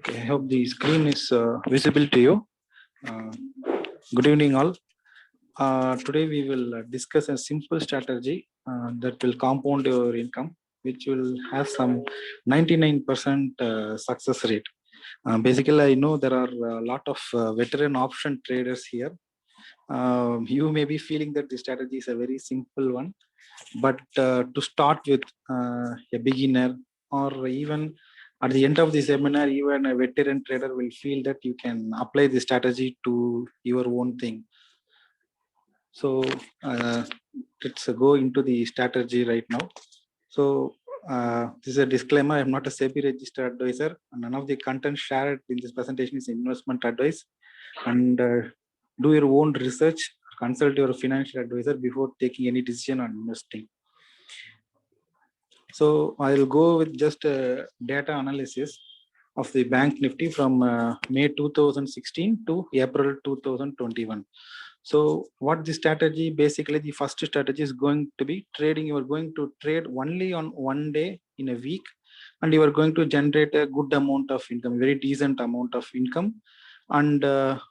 Okay, I hope the screen is visible to you. Uh, Good evening, all. Today we will discuss a simple strategy that will compound your income, which will have some 99% success rate. Basically, I know there are a lot of veteran option traders here. You may be feeling that the strategy is a very simple one, but to start with a beginner, or even at the end of the seminar, even a veteran trader will feel that you can apply the strategy to your own thing. So let's go into the strategy right now. So this is a disclaimer. I'm not a SEBI registered advisor. And none of the content shared in this presentation is investment advice. And do your own research. Consult your financial advisor before taking any decision on investing. So I'll go with just data analysis of the Bank Nifty from May 2016 to April 2021. So what the strategy, basically the first strategy is going to be trading. You are going to trade only on one day in a week, and you are going to generate a good amount of income, very decent amount of income, and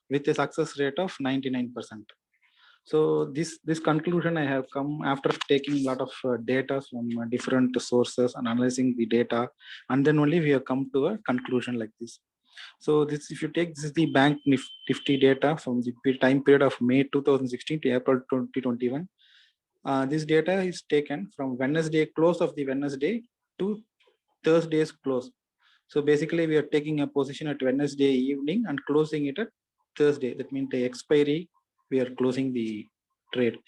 with a success rate of 99%. So this conclusion I have come after taking a lot of data from different sources and analyzing the data, and then only we have come to a conclusion like this. So this, if you take, this is the Bank Nifty data from the time period of May 2016 to April 2021. This data is taken from Wednesday close of the Wednesday to Thursday's close. So basically we are taking a position at Wednesday evening and closing it at Thursday. That means the expiry, we are closing the trade.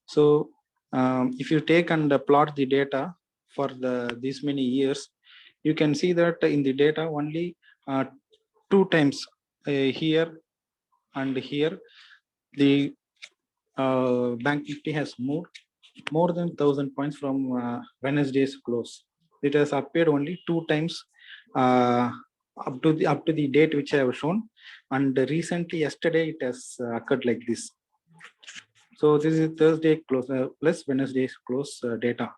So if you take and plot the data for these many years, you can see that in the data only two times, here and here, the Bank Nifty has moved more than 1,000 points from Wednesday's close. It has appeared only two times up to the date which I have shown, and recently yesterday it has occurred like this. So this is Thursday close plus Wednesday's close data.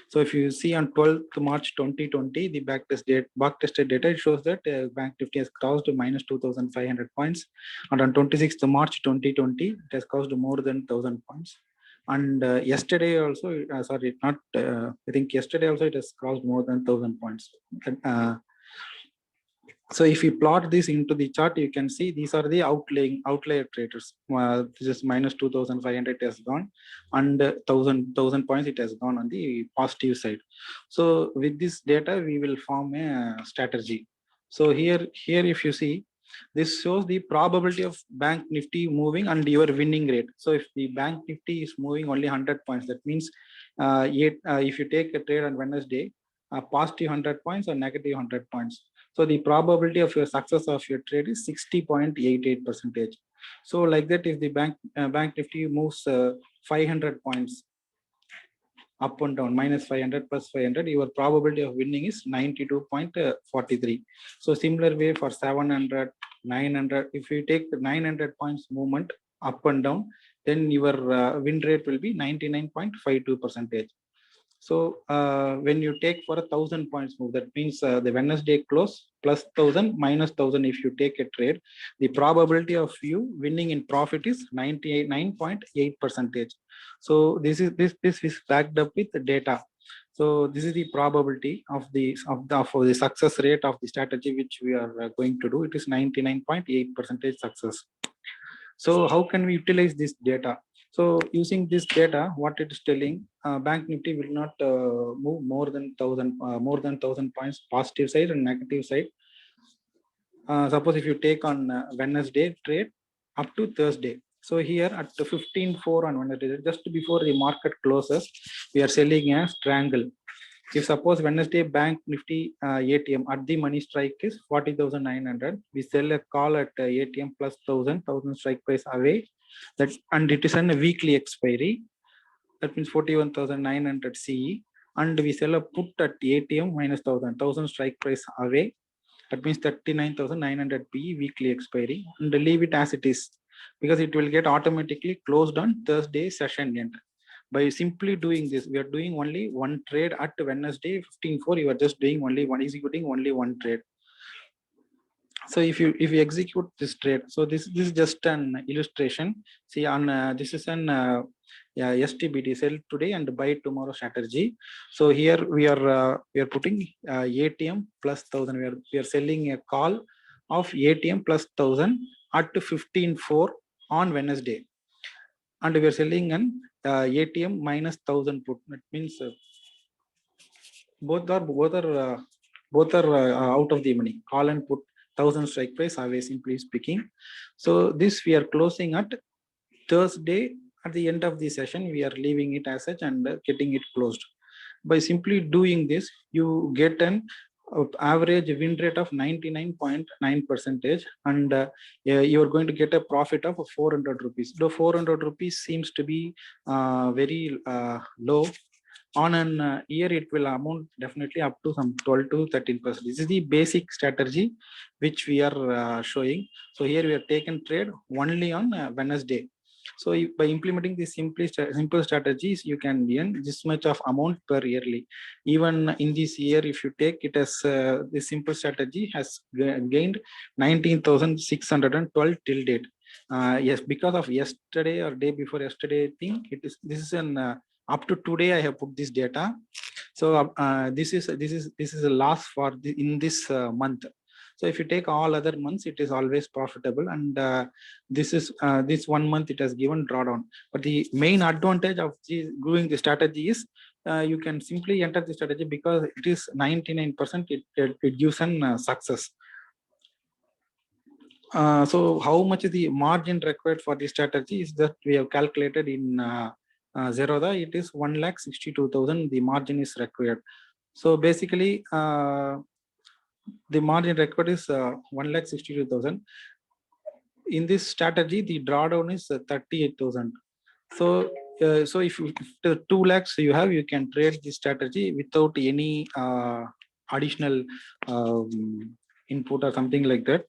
So if you see on 12th March 2020, the backtested data, it shows that Bank Nifty has crossed minus 2,500 points, and on 26th March 2020, it has crossed more than 1,000 points. And yesterday also, I think yesterday also it has crossed more than 1,000 points. So if you plot this into the chart, you can see these are the outlier traders. This is minus 2,500 has gone, and 1,000 points it has gone on the positive side. So with this data, we will form a strategy. So here if you see, this shows the probability of Bank Nifty moving and your winning rate. So if the Bank Nifty is moving only 100 points, that means if you take a trade on Wednesday, positive 100 points or negative 100 points. So the probability of your success of your trade is 60.88%. So like that, if the Bank Nifty moves 500 points up and down, minus 500 plus 500, your probability of winning is 92.43. So similar way for 700, 900, if you take the 900 points movement up and down, then your win rate will be 99.52%. So when you take for 1,000 points move, that means the Wednesday close plus 1,000 minus 1,000. If you take a trade, the probability of you winning in profit is 99.8%. So this is backed up with the data. So this is the probability of the success rate of the strategy which we are going to do. It is 99.8% success. So how can we utilize this data? So using this data, what it is telling, Bank Nifty will not move more than 1,000 points positive side and negative side. Suppose if you take on Wednesday trade up to Thursday. So here at 15.4 on Wednesday, just before the market closes, we are selling a triangle. If suppose Wednesday Bank Nifty ATM at the money strike is 40,900, we sell a call at ATM plus 1,000 strike price away. That, and it is a weekly expiry. That means 41,900 CE, and we sell a put at ATM minus 1,000 strike price away. That means 39,900 PE weekly expiry, and leave it as it is, because it will get automatically closed on Thursday session end. By simply doing this, we are doing only one trade at Wednesday 15.4. You are just doing only one, executing only one trade. So if you execute this trade, so this is just an illustration. See, on this is an yeah, STBT, sell today and buy tomorrow strategy. So here we are putting ATM plus 1,000. We are selling a call of ATM plus 1,000 at 15.4 on Wednesday, and we are selling an ATM minus 1,000 put. That means both are out of the money. Call and put 1,000 strike price, always simply speaking. So this we are closing at Thursday. At the end of the session, we are leaving it as such and getting it closed. By simply doing this, you get an average win rate of 99.9%, and you are going to get a profit of 400 rupees. Though 400 rupees seems to be very low, on an year it will amount definitely up to some 12 to 13%. This is the basic strategy which we are showing. So here we have taken trade only on Wednesday. So by implementing these simple strategies, you can earn this much of amount per yearly. Even in this year, if you take it as this simple strategy has gained 19,612 till date. Yes, because of yesterday or day before yesterday thing, this is an up to today I have put this data. So this is a loss for in this month. So if you take all other months, it is always profitable, and this 1 month it has given drawdown. But the main advantage of doing the strategy is you can simply enter the strategy because it is 99%. It gives an success. So how much is the margin required for the strategy is that we have calculated in Zerodha. It is 1,62,000. The margin is required. So basically, the margin required is 1,62,000. In this strategy, the drawdown is 38,000. So, so if 2 lakhs you have, you can trade this strategy without any additional input or something like that.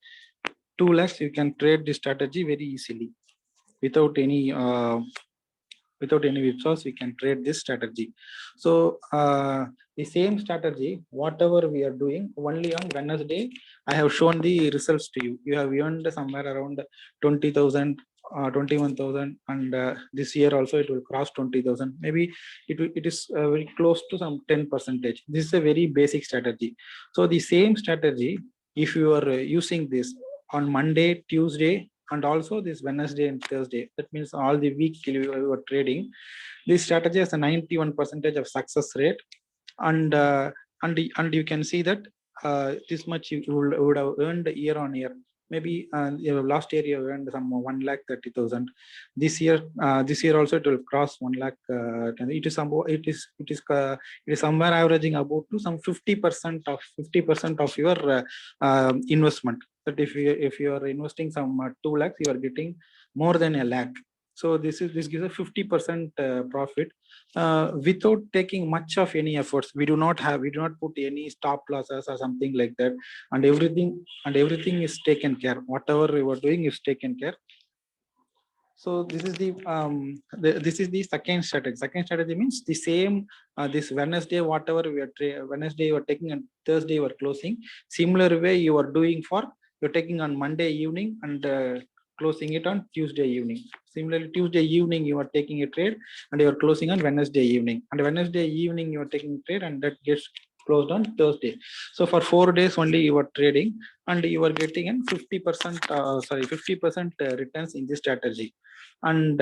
2 lakhs you can trade this strategy very easily without any whipsaws. We can trade this strategy. So the same strategy, whatever we are doing, only on Wednesday I have shown the results to you. You have earned somewhere around 20,000, 21,000, and this year also it will cross 20,000. Maybe it is very close to some 10%. This is a very basic strategy. So the same strategy, if you are using this on Monday, Tuesday, and also this Wednesday and Thursday, that means all the week you are trading, this strategy has a 91% of success rate, and you can see that this much you would have earned year on year. Maybe last year you earned some 1,30,000. This year also it will cross 1 lakh. It is somewhere averaging about to some 50% of your investment. That if you are investing some 2 lakhs, you are getting more than a lakh. So this gives a 50% profit without taking much of any efforts. We do not put any stop losses or something like that, and everything is taken care. Whatever we were doing is taken care. So this is the second strategy. Second strategy means the same. This Wednesday, whatever we are Wednesday you are taking, and Thursday you are closing. Similar way you are doing for, you're taking on Monday evening and closing it on Tuesday evening. Similarly, Tuesday evening you are taking a trade and you are closing on Wednesday evening. And Wednesday evening you are taking a trade and that gets closed on Thursday. So for 4 days only you are trading, and you are getting an 50% returns in this strategy. And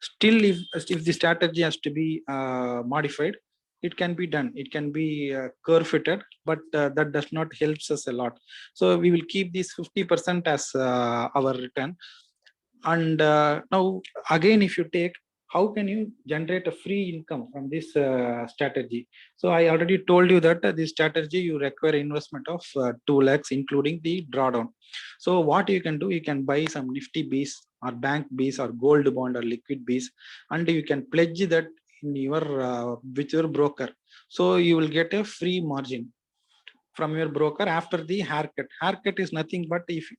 still, if the strategy has to be modified, it can be done. It can be curve fitted, but that does not helps us a lot. So we will keep this 50% as our return. And now again, if you take, how can you generate a free income from this strategy? So I already told you that this strategy you require investment of 2 lakhs including the drawdown. So what you can do, you can buy some Nifty Bs or bank Bs or gold bond or liquid Bs, and you can pledge that in your with your broker. So you will get a free margin from your broker after the haircut. Haircut is nothing but if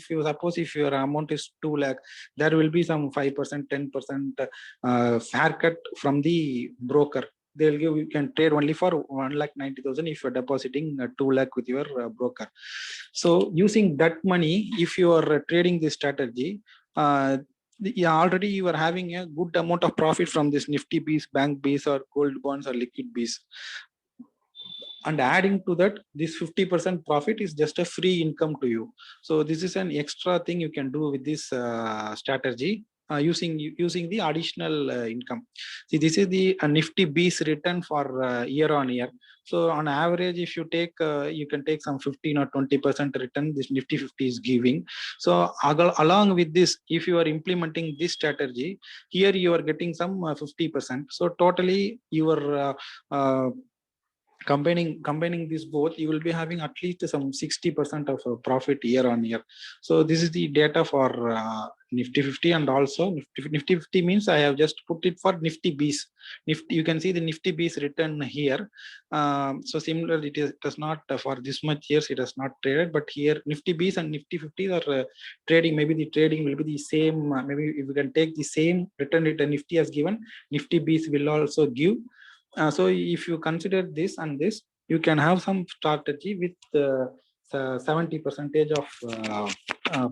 you suppose if your amount is 2 lakh, there will be some 5%, 10% haircut from the broker. they'll give, you can trade only for 1,90,000 if you're depositing 2 lakh with your broker. So using that money, if you are trading this strategy, yeah, already you are having a good amount of profit from this Nifty Bs, bank Bs, or gold bonds, or liquid Bs. And adding to that, this 50% profit is just a free income to you. So this is an extra thing you can do with this strategy, using the additional income. See, this is the Nifty Bs return for year on year. So on average, if you take, you can take some 15 or 20% return this Nifty 50 is giving. So along with this, if you are implementing this strategy, here you are getting some 50%. So totally your combining these both, you will be having at least some 60% of profit year on year. So this is the data for Nifty 50, and also Nifty 50 means I have just put it for Nifty Bs. Nifty, you can see the Nifty Bs written here. So similarly, it does not for this much years it has not traded, but here Nifty Bs and Nifty 50 are trading. Maybe the trading will be the same. Maybe if you can take the same return rate Nifty has given, Nifty Bs will also give. So if you consider this and this, you can have some strategy with 70% of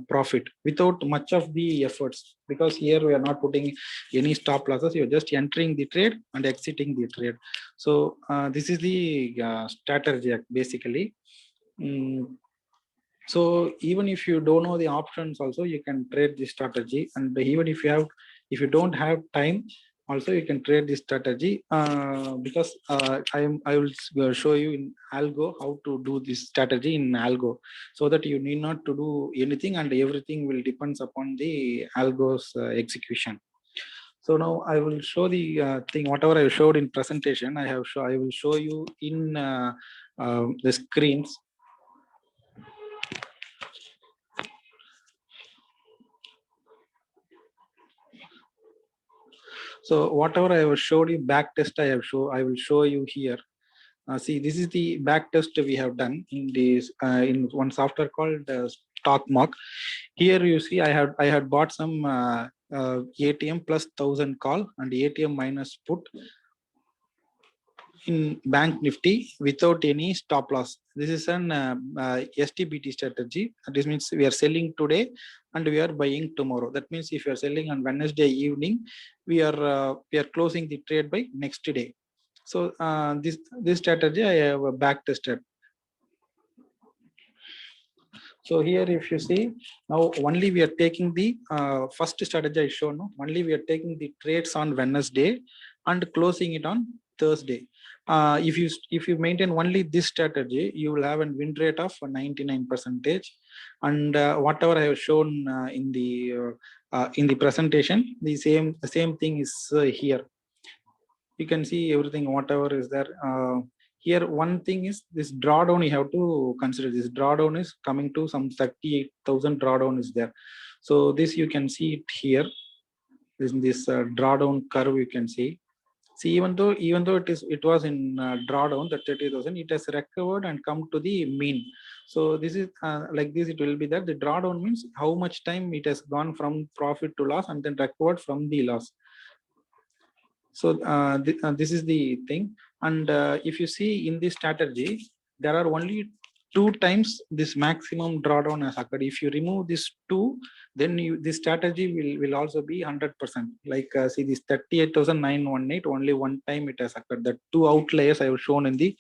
profit without much of the efforts, because here we are not putting any stop losses. You're just entering the trade and exiting the trade. So this is the strategy basically. So even if you don't know the options also, you can trade this strategy. And even if you don't have time, also you can trade this strategy, because I will show you in Algo how to do this strategy in Algo, so that you need not to do anything, and everything will depends upon the Algo's execution. So now I will show the thing, whatever I showed in presentation, I will show you in the screens. So whatever I have showed you back test, I will show you here. See, this is the back test we have done in this in one software called StockMark. Here you see I had bought some ATM plus 1,000 call and ATM minus put in Bank Nifty without any stop loss. This is an STBT strategy. This means we are selling today and we are buying tomorrow. That means if you are selling on Wednesday evening, we are closing the trade by next day. So this strategy I have back tested. So here, if you see, now only we are taking the first strategy I shown. Only we are taking the trades on Wednesday and closing it on Thursday. If you maintain only this strategy, you will have a win rate of 99%. And whatever I have shown in the presentation, the same thing is here. You can see everything, whatever is there. Here, one thing is this drawdown. You have to consider this drawdown is coming to some 38,000 drawdown is there. So this you can see it here. This drawdown curve you can see. See, even though it was in drawdown, that 30,000, it has recovered and come to the mean. So this is like this. It will be that the drawdown means how much time it has gone from profit to loss and then recovered from the loss. So this is the thing. And if you see in this strategy, there are only 2 times this maximum drawdown has occurred. If you remove this 2, then this strategy will also be 100%. Like see this 38,918, only one time it has occurred. The 2 outliers I have shown in the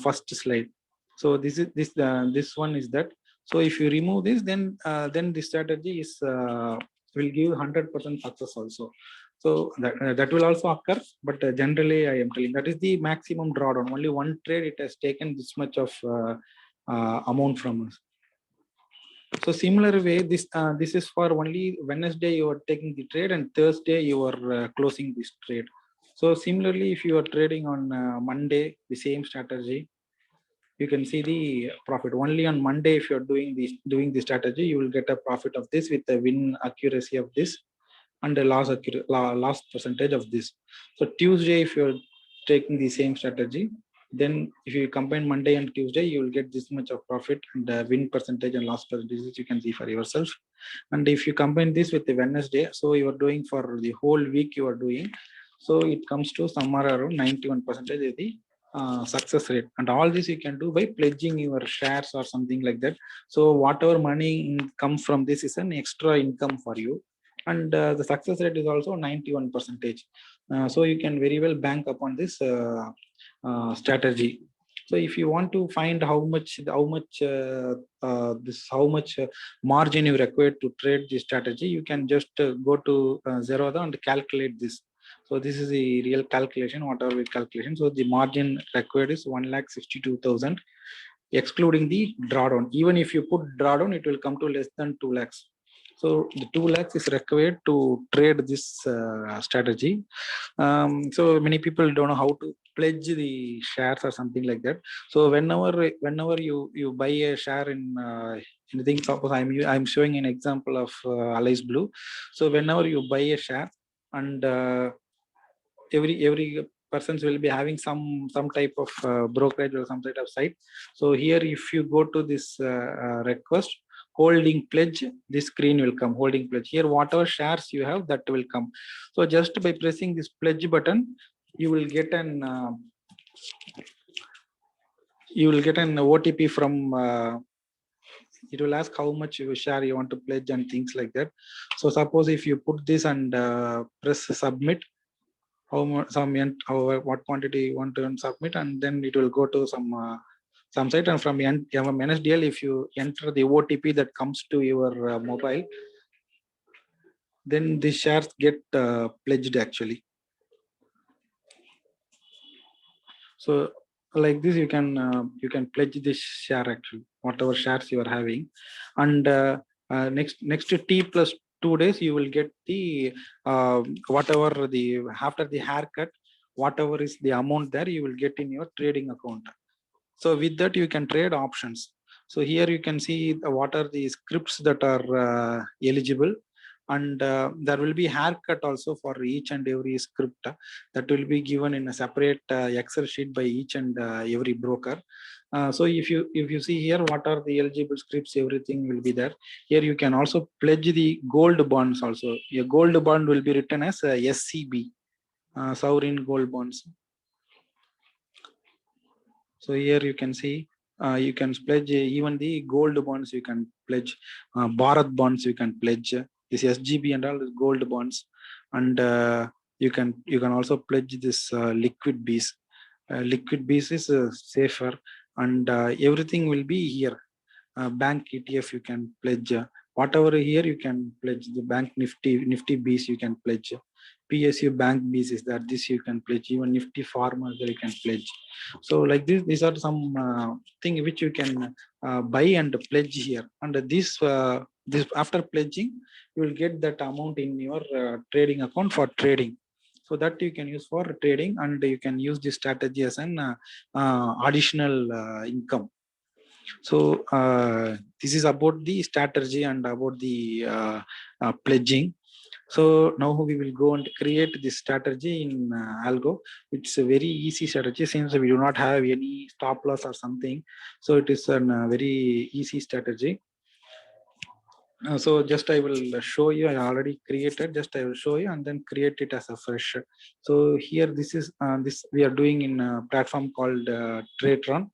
first slide. So this one is that. So if you remove this, then the strategy is will give 100% success also. So that will also occur, but generally I am telling that is the maximum drawdown. Only one trade it has taken this much of amount from us. So similar way, this is for only Wednesday you are taking the trade and Thursday you are closing this trade. So similarly, if you are trading on Monday, the same strategy, you can see the profit only on Monday. If you are doing the strategy, you will get a profit of this with the win accuracy of this and the loss percentage of this. So Tuesday, if you're taking the same strategy, then if you combine Monday and Tuesday, you will get this much of profit and win percentage and loss percentage you can see for yourself. And if you combine this with the Wednesday, so you are doing for the whole week you are doing, So it comes to somewhere around 91% is the success rate. And all this you can do by pledging your shares or something like that. So whatever money comes from this is an extra income for you. And the success rate is also 91%. So you can very well bank upon this strategy. So if you want to find how much margin you require to trade this strategy, you can just go to Zerodha and calculate this. So this is the real calculation, whatever we calculation. So the margin required is 1,62,000, excluding the drawdown. Even if you put drawdown, it will come to less than 2 lakhs. So the 2 lakhs is required to trade this strategy. So many people don't know how to pledge the shares or something like that. So whenever you buy a share in anything, suppose I'm showing an example of Allies Blue. So whenever you buy a share, and every persons will be having some type of brokerage or some type of site. So here, if you go to this request holding pledge, this screen will come, holding pledge. Here whatever shares you have, that will come. So just by pressing this pledge button, you will get an OTP from it will ask how much you share you want to pledge and things like that. So suppose if you put this and press submit, how much, what quantity you want to submit, and then it will go to some site, and from MNSDL, if you enter the OTP that comes to your mobile, then the shares get pledged actually. So like this, you can pledge this share actually, whatever shares you are having, and next to T plus 2 days, you will get the whatever the after the haircut, whatever is the amount there, you will get in your trading account. So with that, you can trade options. So here you can see what are the scripts that are eligible, and there will be haircut also for each and every script that will be given in a separate Excel sheet by each and every broker. So if you see here, what are the eligible scripts, everything will be there. Here you can also pledge the gold bonds also. Your gold bond will be written as SCB, sovereign gold bonds. So here you can see you can pledge even the gold bonds, you can pledge Bharat bonds, you can pledge this SGB and all the gold bonds, and you can also pledge this liquid bees. Liquid bees is safer, and everything will be here. Bank ETF you can pledge. Whatever here you can pledge. The bank Nifty bees you can pledge. PSU bank bees is that this you can pledge. Even Nifty farmers you can pledge. So like this, these are some thing which you can buy and pledge here. And this after pledging, you will get that amount in your trading account for trading. So that you can use for trading, and you can use this strategy as an additional income. So this is about the strategy and about the pledging. So now we will go and create this strategy in Algo. It's a very easy strategy since we do not have any stop loss or something. So it is a very easy strategy. So just I will show you. I already created. Just I will show you and then create it as a fresh. So here this is this we are doing in a platform called TradeRun.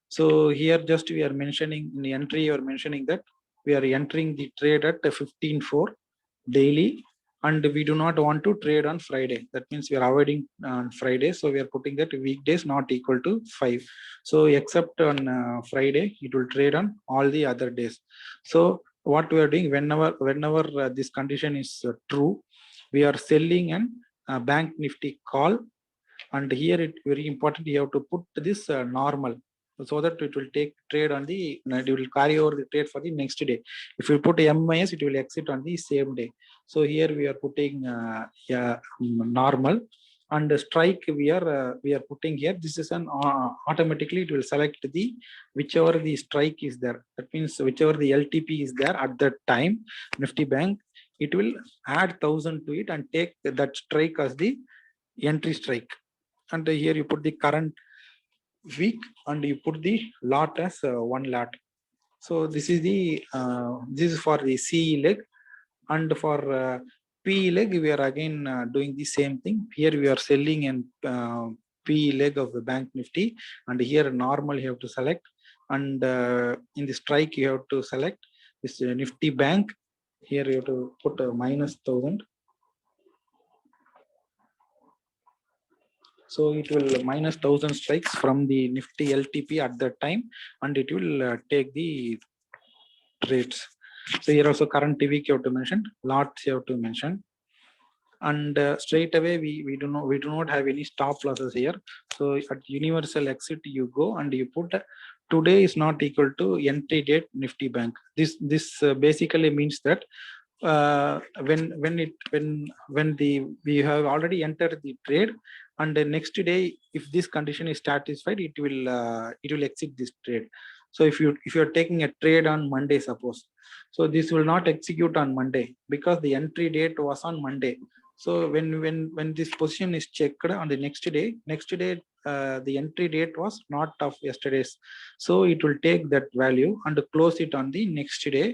So here just we are mentioning in the entry, you are mentioning that we are entering the trade at 15.4 daily, and we do not want to trade on Friday. That means we are avoiding on Friday. So we are putting that weekdays not equal to 5. So except on Friday, it will trade on all the other days. So what we are doing, whenever this condition is true, we are selling an Bank Nifty call, and here it very important, you have to put this normal, so that it will take trade on the, it will carry over the trade for the next day. If you put MIS, it will exit on the same day. So here we are putting normal, and the strike we are putting here. This is an automatically it will select the whichever the strike is there. That means whichever the LTP is there at that time, Nifty Bank, it will add 1,000 to it and take that strike as the entry strike. And here you put the current week, and you put the lot as 1 lot. So this is the this is for the CE leg. And for PE leg, we are again doing the same thing. Here we are selling an PE leg of the bank Nifty, and here normal you have to select, and in the strike you have to select this Nifty bank. Here you have to put a -1000. So it will -1000 strikes from the Nifty LTP at that time, and it will take the trades. So here also current week you have to mention, lots you have to mention, and straight away we do not have any stop losses here. So at universal exit you go and you put today is not equal to entry date Nifty bank. This basically means that when we have already entered the trade, and the next day if this condition is satisfied, it will exit this trade. So if you're taking a trade on Monday, suppose, so this will not execute on Monday because the entry date was on Monday. So when this position is checked on the next day, the entry date was not of yesterday's, so it will take that value and close it on the next day,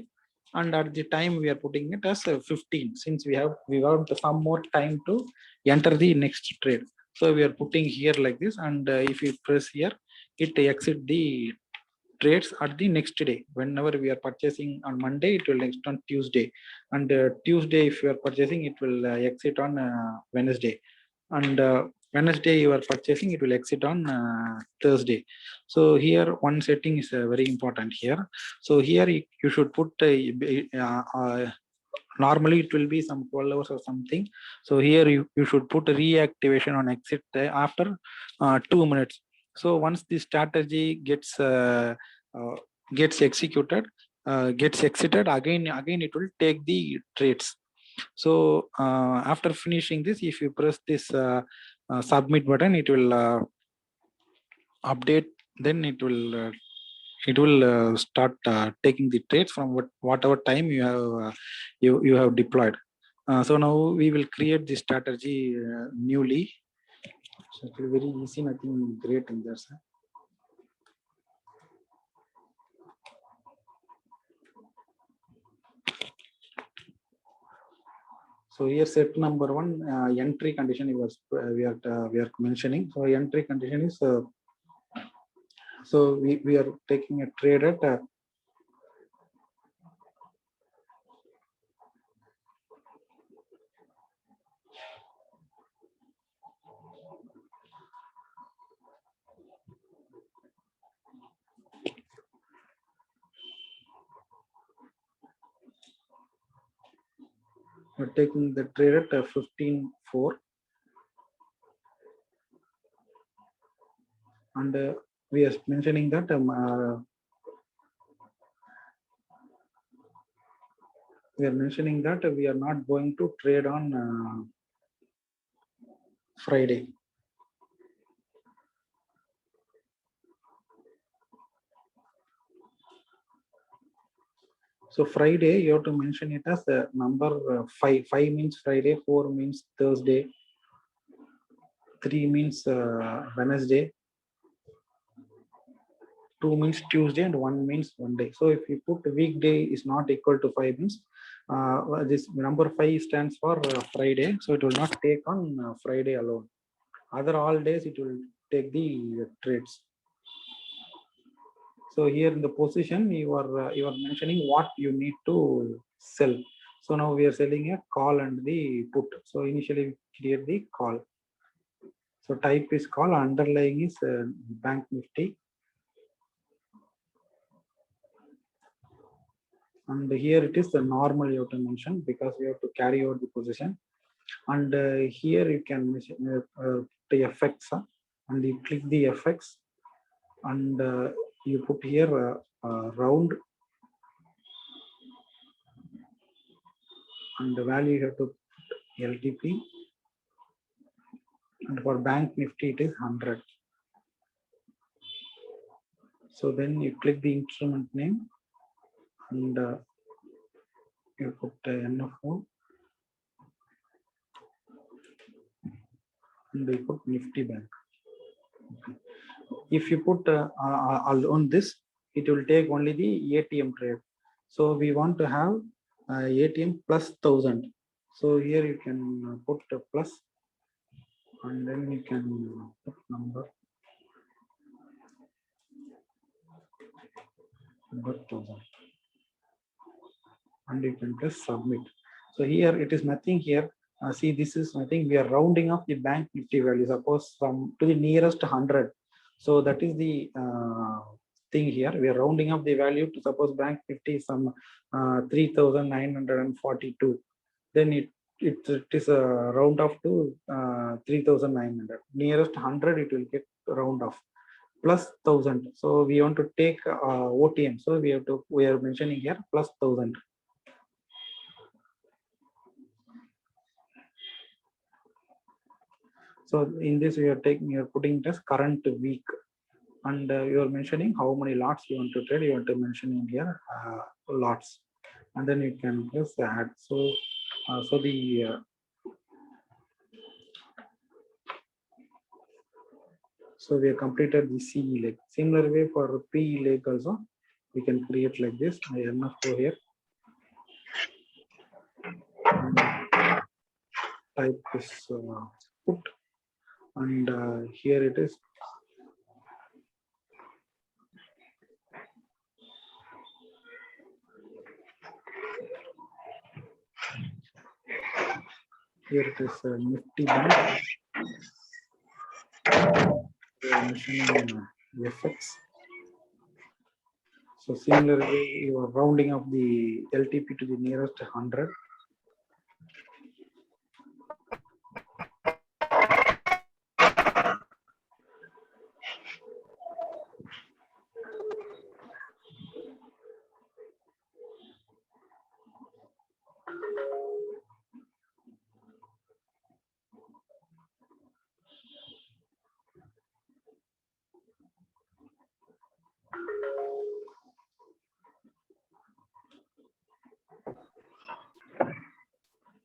and at the time we are putting it as 15, since we want some more time to enter the next trade. So we are putting here like this, and if you press here, it exit the trades at the next day. Whenever we are purchasing on Monday, it will exit on Tuesday, and Tuesday if you are purchasing, it will exit on Wednesday, and Wednesday you are purchasing, it will exit on Thursday. So here one setting is very important here. So here you should put normally it will be some 12 hours or something. So here you should put a reactivation on exit after 2 minutes. So once the strategy gets executed, gets exited, again it will take the trades. So after finishing this, if you press this submit button, it will update, then it will start taking the trades from whatever time you have you have deployed. So now we will create the strategy newly. So it will be very easy, nothing great in there, sir. So here set number 1, entry condition we are mentioning. So entry condition is so we are taking a trade at we're taking the trade at 15.4, and we are mentioning that we are not going to trade on Friday. So Friday, you have to mention it as the number 5. 5 means Friday, 4 means Thursday, 3 means Wednesday, 2 means Tuesday, and 1 means Monday. So if you put weekday is not equal to 5 means this number 5 stands for Friday. So it will not take on Friday alone. Other all days it will take the trades. So here in the position you are mentioning what you need to sell. So now we are selling a call and the put. So initially we create the call. So type is call, underlying is bank Nifty, and here it is the normal you have to mention because you have to carry out the position. And here you can mention the FX, and you click the FX, and you put here round, and the value you have to put LTP, and for bank Nifty it is 100. So then you click the instrument name, and you put NFO, and you put Nifty bank. Okay. If you put on this, it will take only the ATM trade. So we want to have ATM plus 1000. So here you can put a plus, and then you can put number 100,000, and you can press submit. So here it is nothing here. See, this is nothing. We are rounding up the bank nifty value. Suppose from to the nearest 100. So that is the thing here. We are rounding up the value to suppose bank nifty is some 3,942. Then it is a round off to 3,900. Nearest 100 it will get round off plus 1,000. So we want to take OTM. So we are mentioning here plus 1,000. So in this you are putting it as current week, and you are mentioning how many lots you want to trade. You want to mention in here lots, and then you can press add. So so we have completed the CE leg. Similar way for PE leg also, we can create like this. I enough go here. Type this put, and here it is. Here it is Nifty Bank. Mentioning FX. So similarly, you are rounding up the LTP to the nearest 100.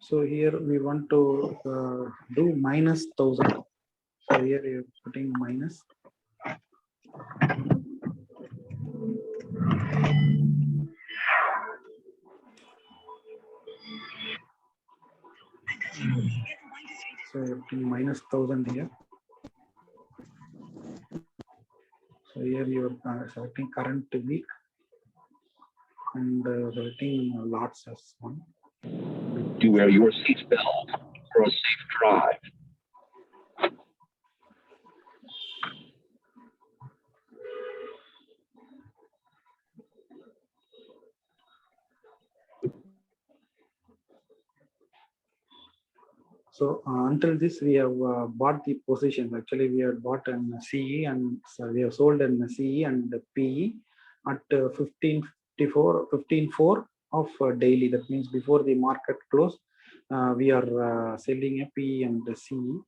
So here we want to do minus 1,000. So here you're putting minus. So you're putting minus 1,000 here. So here you're selecting current week and selecting lots as one. To wear your seatbelt for a safe drive. So until this, we have bought the positions. Actually, we have bought an CE, and so we have sold an CE and PE at 15.4 of daily. That means before the market close, we are selling a PE and the CE.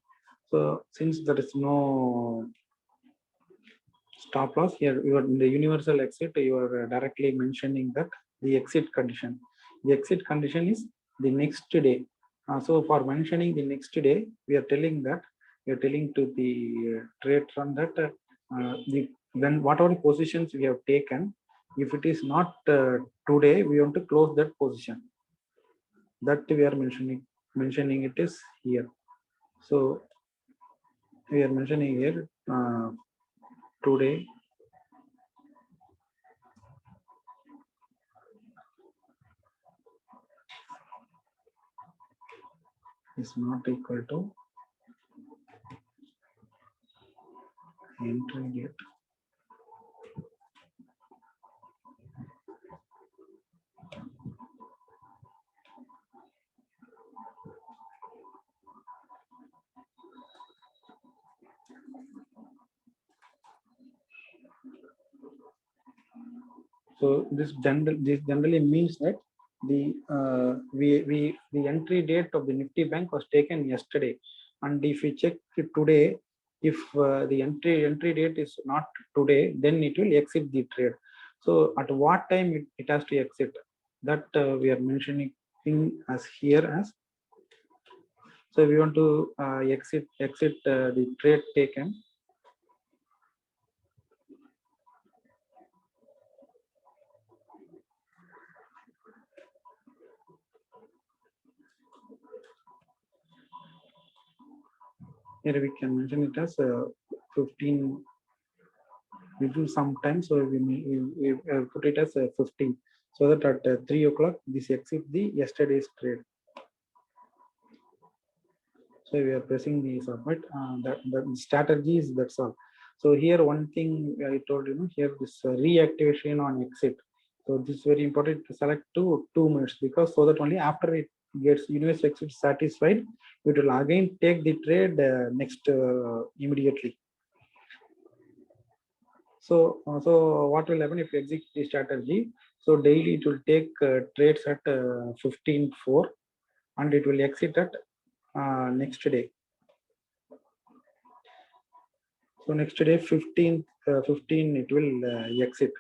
So since there is no stop loss here, you are in the universal exit, you are directly mentioning that the exit condition. The exit condition is the next day. So for mentioning the next day, we are telling that we are telling to the trade run that when whatever positions we have taken, if it is not today, we want to close that position. That we are mentioning it is here. So we are mentioning here today is not equal to entry date. So this generally means that the the entry date of the Nifty Bank was taken yesterday, and if we check it today, if the entry date is not today, then it will exit the trade. So at what time it has to exit? That we are mentioning as here as. So we want to exit the trade taken. Here we can mention it as 15. We do sometimes, so we put it as 15, so that at 3 o'clock this exit the yesterday's trade. So we are pressing the submit. The strategy is that's all. So here one thing I told you, here this reactivation on exit. So this is very important to select 2 minutes, because so that only after it gets universal exit satisfied, it will again take the trade next immediately. So what will happen if you execute the strategy? So daily it will take trades at 15:04, and it will exit at next day. So next day 15 it will exit.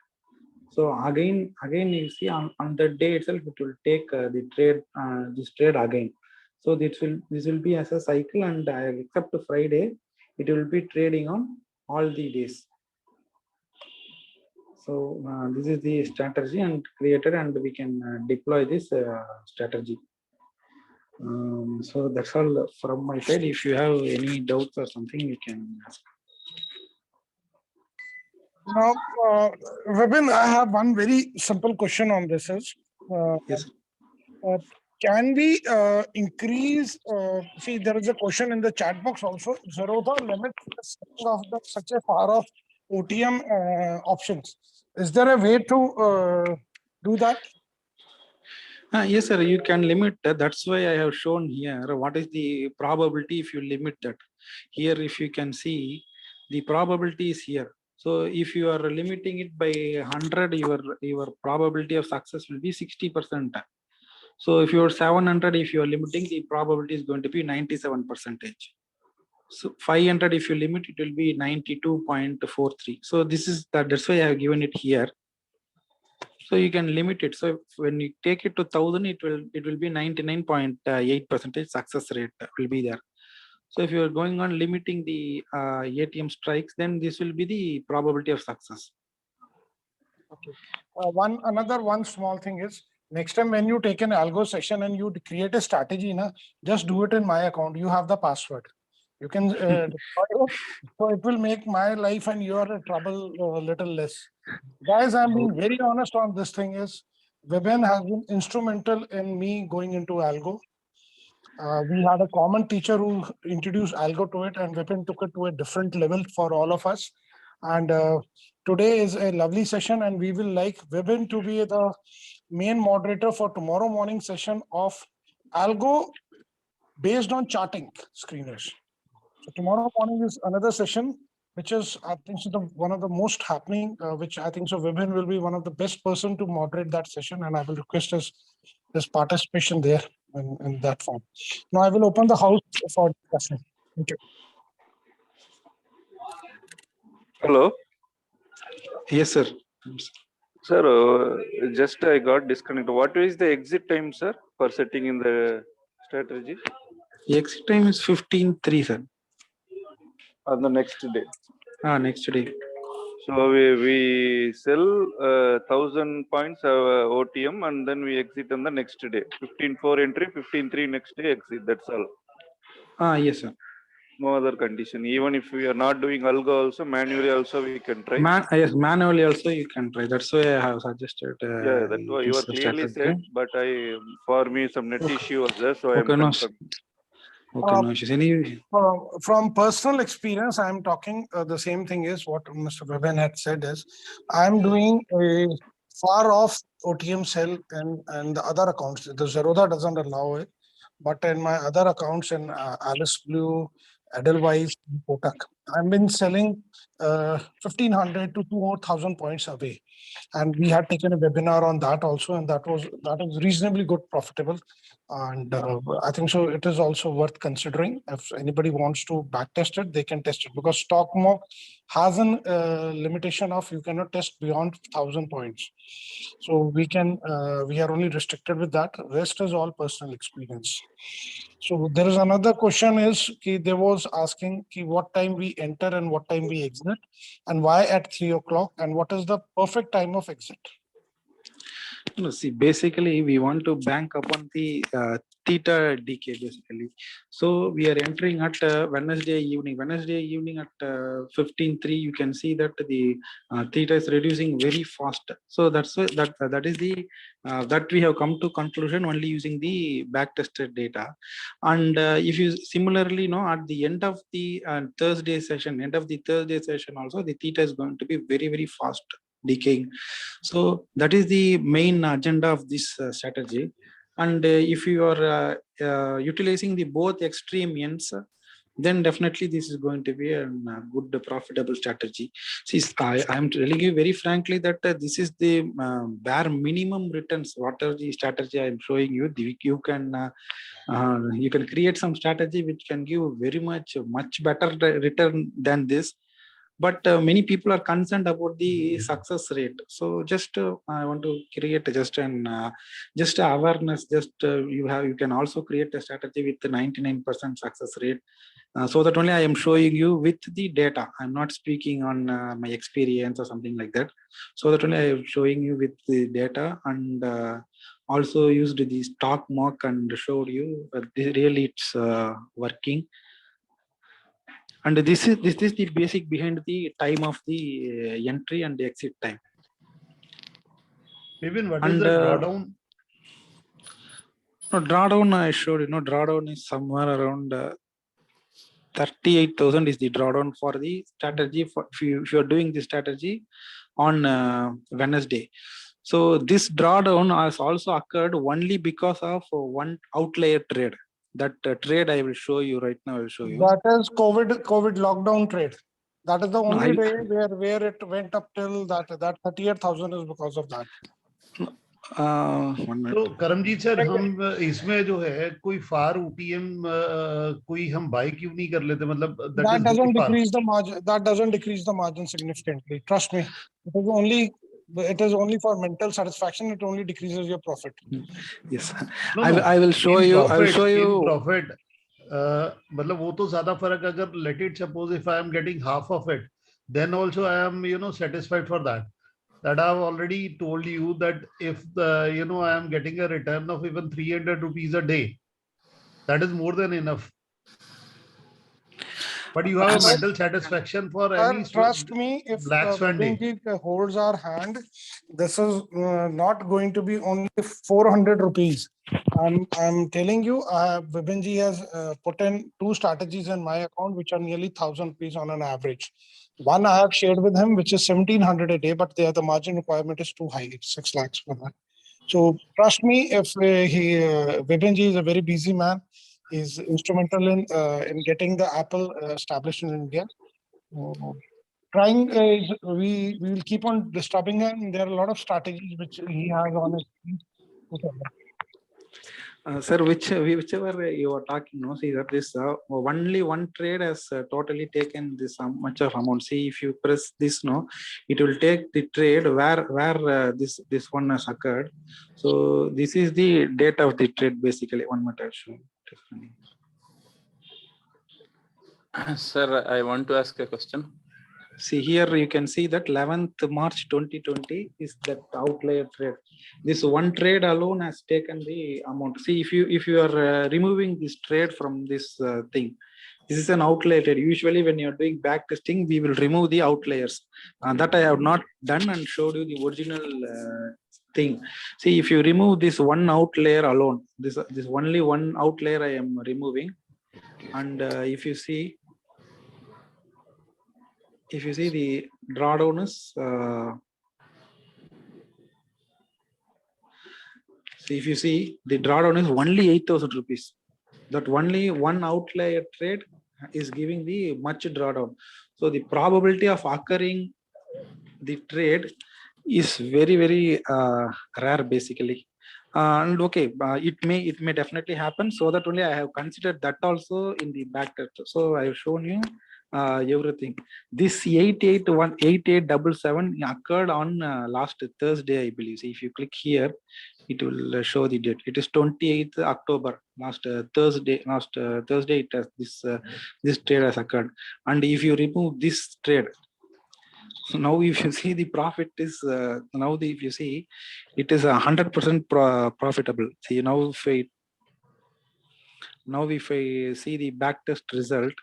So again you see on the day itself it will take the trade, this trade again. So this will be as a cycle, and except Friday it will be trading on all the days. So this is the strategy and created, and we can deploy this strategy. So that's all from my side. If you have any doubts or something, you can ask. Now, Vipin, I have one very simple question on this. Yes. Can we increase? See, there is a question in the chat box also. Zerodha limit the setting of such a far off OTM options. Is there a way to do that? Yes, sir. You can limit that. That's why I have shown here what is the probability if you limit that. Here, if you can see, the probability is here. So if you are limiting it by 100, your probability of success will be 60%. So if you are 700, if you are limiting, the probability is going to be 97%. So 500, if you limit, it will be 92.43. So this is that's why I have given it here. So you can limit it. So when you take it to 1000, it will be 99.8% success rate will be there. So if you are going on limiting the ATM strikes, then this will be the probability of success. Okay. One small thing is, next time when you take an algo session and you create a strategy, just do it in my account. You have the password. You can so it will make my life and your trouble a little less. Guys, I'm being very honest on this thing is, Vipin has been instrumental in me going into algo. We had a common teacher who introduced algo to it, and Vipin took it to a different level for all of us. And today is a lovely session, and we will like Vipin to be the main moderator for tomorrow morning session of algo based on charting screeners. So tomorrow morning is another session, which is, I think, one of the most happening, which I think so Vipin will be one of the best person to moderate that session, and I will request his participation there in that form. Now I will open the house for discussion. Thank you. Hello. Yes, sir. Sir, just I got disconnected. What is the exit time, sir, for setting in the strategy? The exit time is 15:03, sir. On the next day. Next day. So we sell 1,000 points OTM, and then we exit on the next day. 15:04 entry, 15:03 next day exit. That's all. Yes, sir. No other condition. Even if we are not doing algo, also manually also we can try. Yes, manually also you can try. That's why I have suggested. Yeah, that's why you are clearly said. But for me some net issue was there, so I am confirmed. Okay, no issues. From personal experience, I'm talking the same thing is what Mr. Vipin had said is, I'm doing a far off OTM sell and the other accounts. The Zerodha doesn't allow it, but in my other accounts in Alice Blue, Edelweiss, Kotak, I've been selling 1,500 to 2,000 points away. And we had taken a webinar on that also, and that is reasonably good, profitable. And I think so it is also worth considering. If anybody wants to back test it, they can test it, because StockMock has a limitation of you cannot test beyond 1,000 points. So we are only restricted with that. Rest is all personal experience. So there is another question is, there was asking what time we enter and what time we exit, and why at 3 o'clock, and what is the perfect time of exit? No, see, basically, we want to bank upon the theta decay, basically. So we are entering at Wednesday evening. Wednesday evening at 15:03, you can see that the theta is reducing very fast. So that's why that is the that we have come to conclusion only using the back tested data. And if you similarly know at the end of the Thursday session, also the theta is going to be very, very fast decaying. So that is the main agenda of this strategy. And if you are utilizing the both extreme ends, then definitely this is going to be a good profitable strategy. See, I am telling you very frankly that this is the bare minimum returns. What are the strategy I am showing you? You can create some strategy which can give much better return than this. But many people are concerned about the success rate. So just I want to create just an just a awareness. Just you can also create a strategy with the 99% success rate. So that only I am showing you with the data. I'm not speaking on my experience or something like that. So that only I am showing you with the data, and also used the stock mark and showed you really it's working. And this is the basic behind the time of the entry and the exit time. Even what is And the drawdown? no, drawdown I showed you. Drawdown is somewhere around 38,000 is the drawdown for the strategy. For if you are doing the strategy on Wednesday. So this drawdown has also occurred only because of one outlier trade. That trade I will show you right now. I will show you. That is COVID lockdown trade. That is the only I- day where it went up till that 38,000 is because of that. 1 minute. तो Karamjit sir, हम इसमें जो है कोई फार OTM कोई हम bye क्यों नहीं कर लेते? मतलब That doesn't decrease the margin. That doesn't decrease the margin significantly. Trust me. It is only for mental satisfaction. It only decreases your profit. Yes, No, I will show in you. Profit, I will show you. In profit, मतलब वो तो ज्यादा फर्क, अगर let it suppose if I am getting half of it, then also I am satisfied for that. That I have already told you that if I am getting a return of even 300 rupees a day, that is more than enough. But you have a mental satisfaction for any. Trust me, if Vipinji holds our hand, this is not going to be only 400 rupees. I'm telling you, Vipinji has put in 2 strategies in my account, which are nearly 1,000 rupees on an average. One I have shared with him, which is 1,700 a day, but the margin requirement is too high. It's 6 lakhs for that. So trust me, if Vipinji is a very busy man, is instrumental in getting the Apple established in India. We will keep on disturbing him. There are a lot of strategies which he has on his. Sir, whichever you are talking, see that this only one trade has totally taken this much of amount. See, if you press this, it will take the trade where this one has occurred. So this is the date of the trade, basically. One minute, I'll show you. Sir, I want to ask a question. See, here you can see that 11th March 2020 is that outlier trade. This one trade alone has taken the amount. See, if you are removing this trade from this thing, this is an outlier trade. Usually when you're doing back testing, we will remove the outliers. That I have not done and showed you the original thing. See, if you remove this one outlier alone, this only one outlier I am removing. And if you see the drawdown is, if you see the drawdown is only 8,000 rupees. That only one outlier trade is giving the much drawdown. So the probability of occurring the trade is very, very rare, basically. And okay, it may definitely happen. So that only I have considered that also in the back test. So I have shown you everything. This 8877 occurred on last Thursday, I believe. So if you click here, it will show the date. It is 28th October. Last Thursday, it has this trade has occurred. And if you remove this trade, So now if you see the profit is if you see it is 100% profitable. See now if I see the backtest result,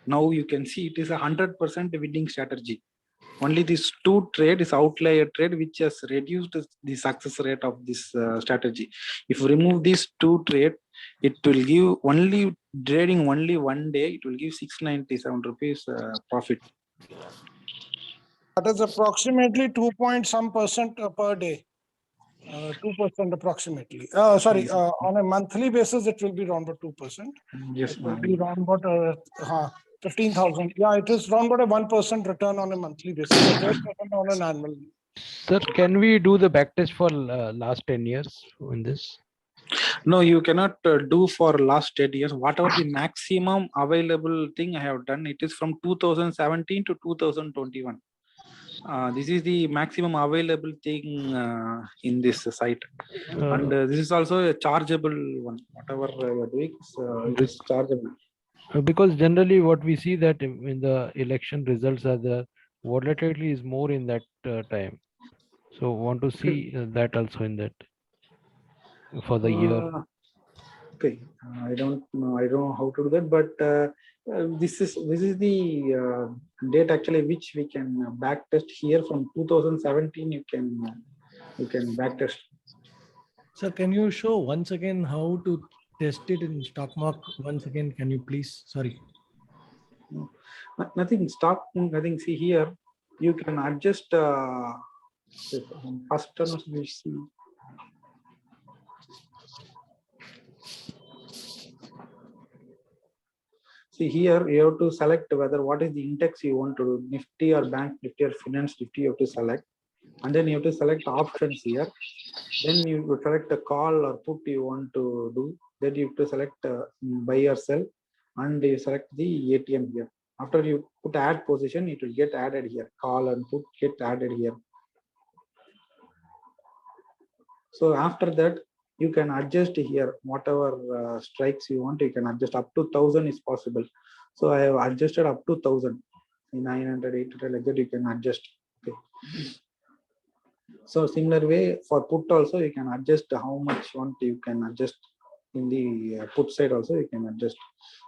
now you can see it is 100% winning strategy. Only this two trade is outlier trade which has reduced the success rate of this strategy. If you remove these two trade, it will give only trading only one day, it will give 697 rupees profit. That is approximately 2 point some percent per day. 2% approximately. Sorry, on a monthly basis, it will be around about 2%. Yes, It will be around about 15,000. Yeah, it is around about a 1% return on a monthly basis, 4% on an annual. Sir, can we do the backtest for last 10 years in this? No, you cannot do for last 10 years. Whatever the maximum available thing I have done, it is from 2017 to 2021. This is the maximum available thing in this site. And this is also a chargeable one. Whatever you are doing, it is chargeable. Because generally what we see that in the election results are the volatility is more in that time. So want to see that also in that for the year. Okay, I don't know how to do that, but this is the date actually which we can backtest here from 2017. You can backtest. Sir, can you show once again how to test it in StockMark? Once again, can you please? Sorry. Nothing stock. Nothing. See here, you can adjust. First one we see. See here, you have to select whether what is the index you want to do, Nifty or Bank Nifty or Finance Nifty. You have to select, and then you have to select options here. Then you will select a call or put you want to do. Then you have to select buy or sell, and you select the ATM here. After you put add position, it will get added here. Call and put get added here. So after that, you can adjust here whatever strikes you want. You can adjust up to 1,000 is possible. So I have adjusted up to 1,000, 900, 800 like that. You can adjust. Okay. So similar way for put also you can adjust how much want you can adjust in the put side also you can adjust.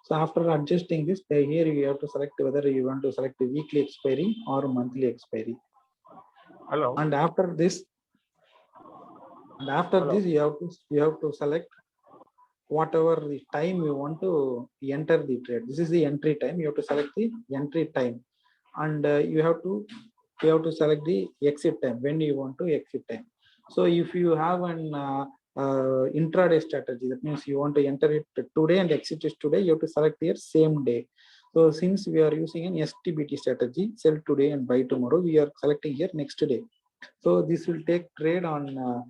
So after adjusting this, here you have to select whether you want to select the weekly expiry or monthly expiry. Hello. And after this. And after this, you have to select whatever the time you want to enter the trade. This is the entry time. You have to select the entry time, and you have to select the exit time when you want to exit time. So if you have an intraday strategy, that means you want to enter it today and exit it today. You have to select here same day. So since we are using an STBT strategy, sell today and buy tomorrow, we are selecting here next day. So this will take trade on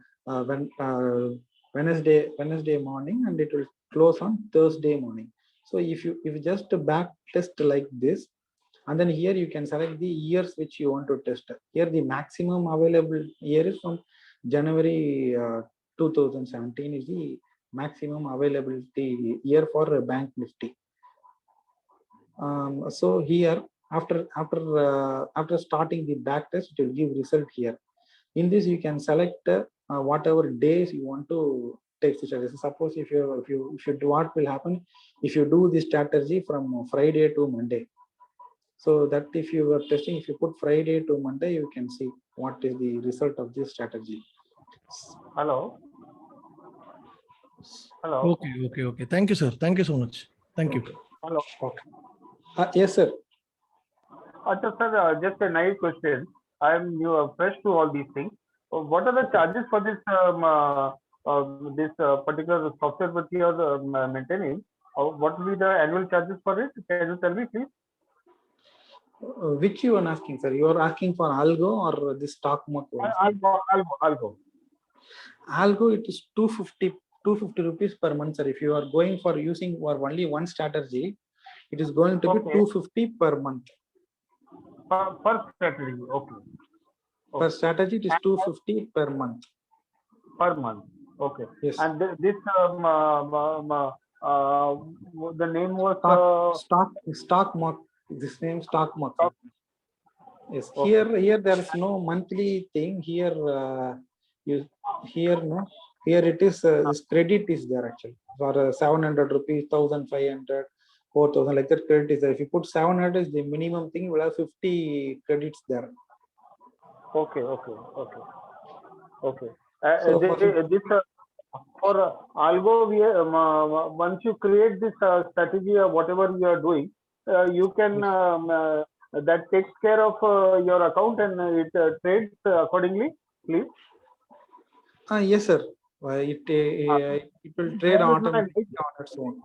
Wednesday morning, and it will close on Thursday morning. So if you just back test like this, and then here you can select the years which you want to test. Here the maximum available year is from January 2017 is the maximum availability year for Bank Nifty. So here after starting the back test, it will give result here. In this, you can select whatever days you want to take the strategy. Suppose if you do, what will happen if you do this strategy from Friday to Monday. So that if you are testing, if you put Friday to Monday, you can see what is the result of this strategy. Hello. Hello. Okay. Thank you, sir. Thank you so much. Thank you. Hello. Okay. Yes, sir. Sir, just a naive question. I'm fresh to all these things. What are the charges for this particular software that you are maintaining? What will be the annual charges for it? Can you tell me, please? Which you are asking, sir? You are asking for Algo or the StockMark? Algo. Algo, it is 250 rupees per month, sir. If you are going for using for only one strategy, it is going to be 250 per month. Per strategy, okay. Per strategy, it is 250 per month. Per month, okay. Yes. And this the name was StockMark. This name StockMark. Yes, Okay. here there is no monthly thing. Here no. Here it is this credit is there actually for 700 rupees, 1,500, 4,000 like that credit is there. If you put 700 is the minimum thing, you will have 50 credits there. Okay. So for This for algo, once you create this strategy or whatever you are doing, you can that takes care of your account and it trades accordingly, please. yes, sir. It will trade That is my automatically on its own.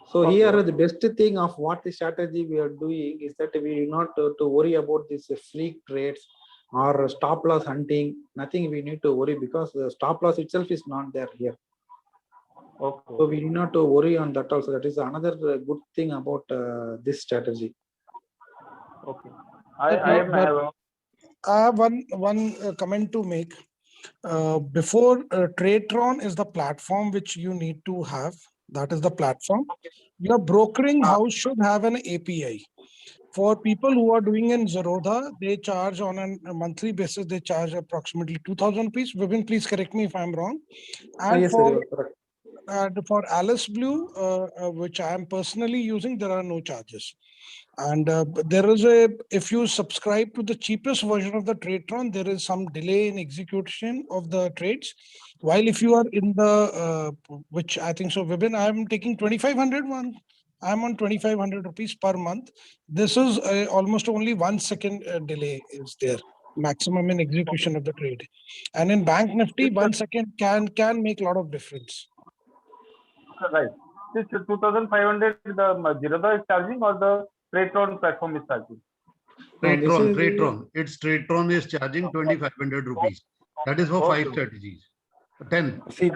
So Okay, here okay. the best thing of what the strategy we are doing is that we do not to worry about this freak trades or stop loss hunting. Nothing we need to worry because the stop loss itself is not there here. Okay. So we need not to worry on that also. That is another good thing about this strategy. Okay. I have one comment to make. Before TradeTron is the platform which you need to have. That is the platform. Your brokering house should have an API. For people who are doing in Zerodha, they charge on a monthly basis. They charge approximately 2,000 rupees. Vipin, please correct me if I'm wrong. And Yes, sir, you are correct. for Alice Blue, which I am personally using, there are no charges. And there is if you subscribe to the cheapest version of the TradeTron, there is some delay in execution of the trades. While if you are in the, which I think so, Vipin, I'm taking 2,500 one. I'm on 2,500 rupees per month. This is almost only 1 second delay is there, maximum in execution of the trade. And in Bank Nifty, 1 second can make a lot of difference. Right. This 2,500 the Zerodha is charging or the TradeTron platform is charging? TradeTron. It's TradeTron is charging 2,500 rupees. That is for 5 Okay. strategies. 10. See,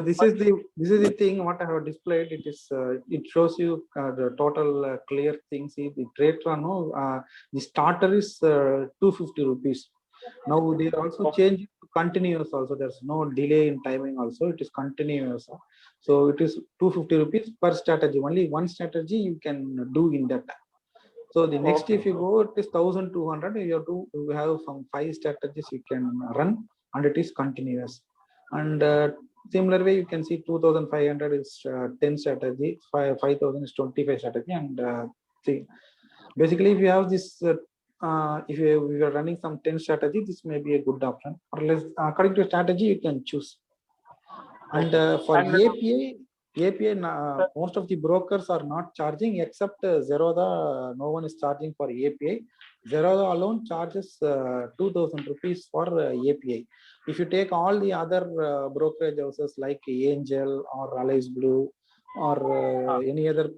this is the thing what I have displayed. It is it shows you the total clear thing. See the TradeTron, the starter is 250 rupees. Now they are also changing to continuous also. There's no delay in timing also. It is continuous. So it is 250 rupees per strategy. Only one strategy you can do in that. So the next, if you go, it is 1,200. You have some 5 strategies you can run, and it is continuous. And similar way, you can see 2,500 is 10 strategy, 5,000 is 25 strategy, and see, basically, if you have this, if you are running some 10 strategy, this may be a good option. Or less, according to strategy, you can choose. And for API, most of the brokers are not charging except Zerodha. No one is charging for API. Zerodha alone charges 2,000 rupees for API. If you take all the other brokerage houses like Angel or Alice Blue or any other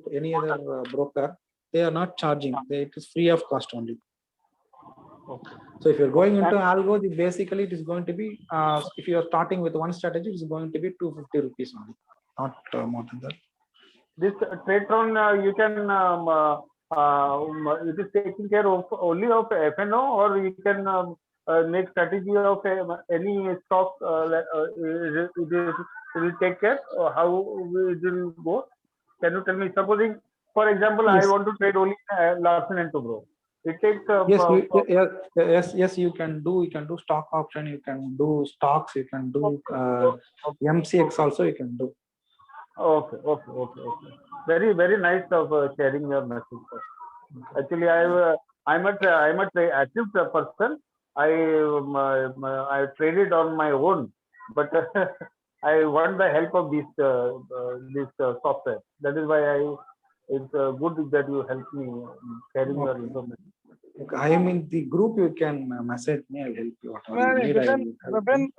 broker, they are not charging. It is free of cost only. So if you're going into algo, basically it is going to be, if you are starting with one strategy, it is going to be 250 rupees only, not more than that. This TradeTron, you can, it is taking care of only of FNO, or you can make strategy of any stock, it will take care, how it will go. Can you tell me, supposing, for example, Yes. I want to trade only Larsen and Toubro. It takes yes, you can do stock option, you can do stocks, you can do MCX also, you can do. Okay. Very, very nice of sharing your message. Actually, I'm a active person. I traded on my own, but I want the help of this software. That is why it's good that you help me sharing your information. I am in the group. You can message me. I'll help you. Whatever you need, I will help you.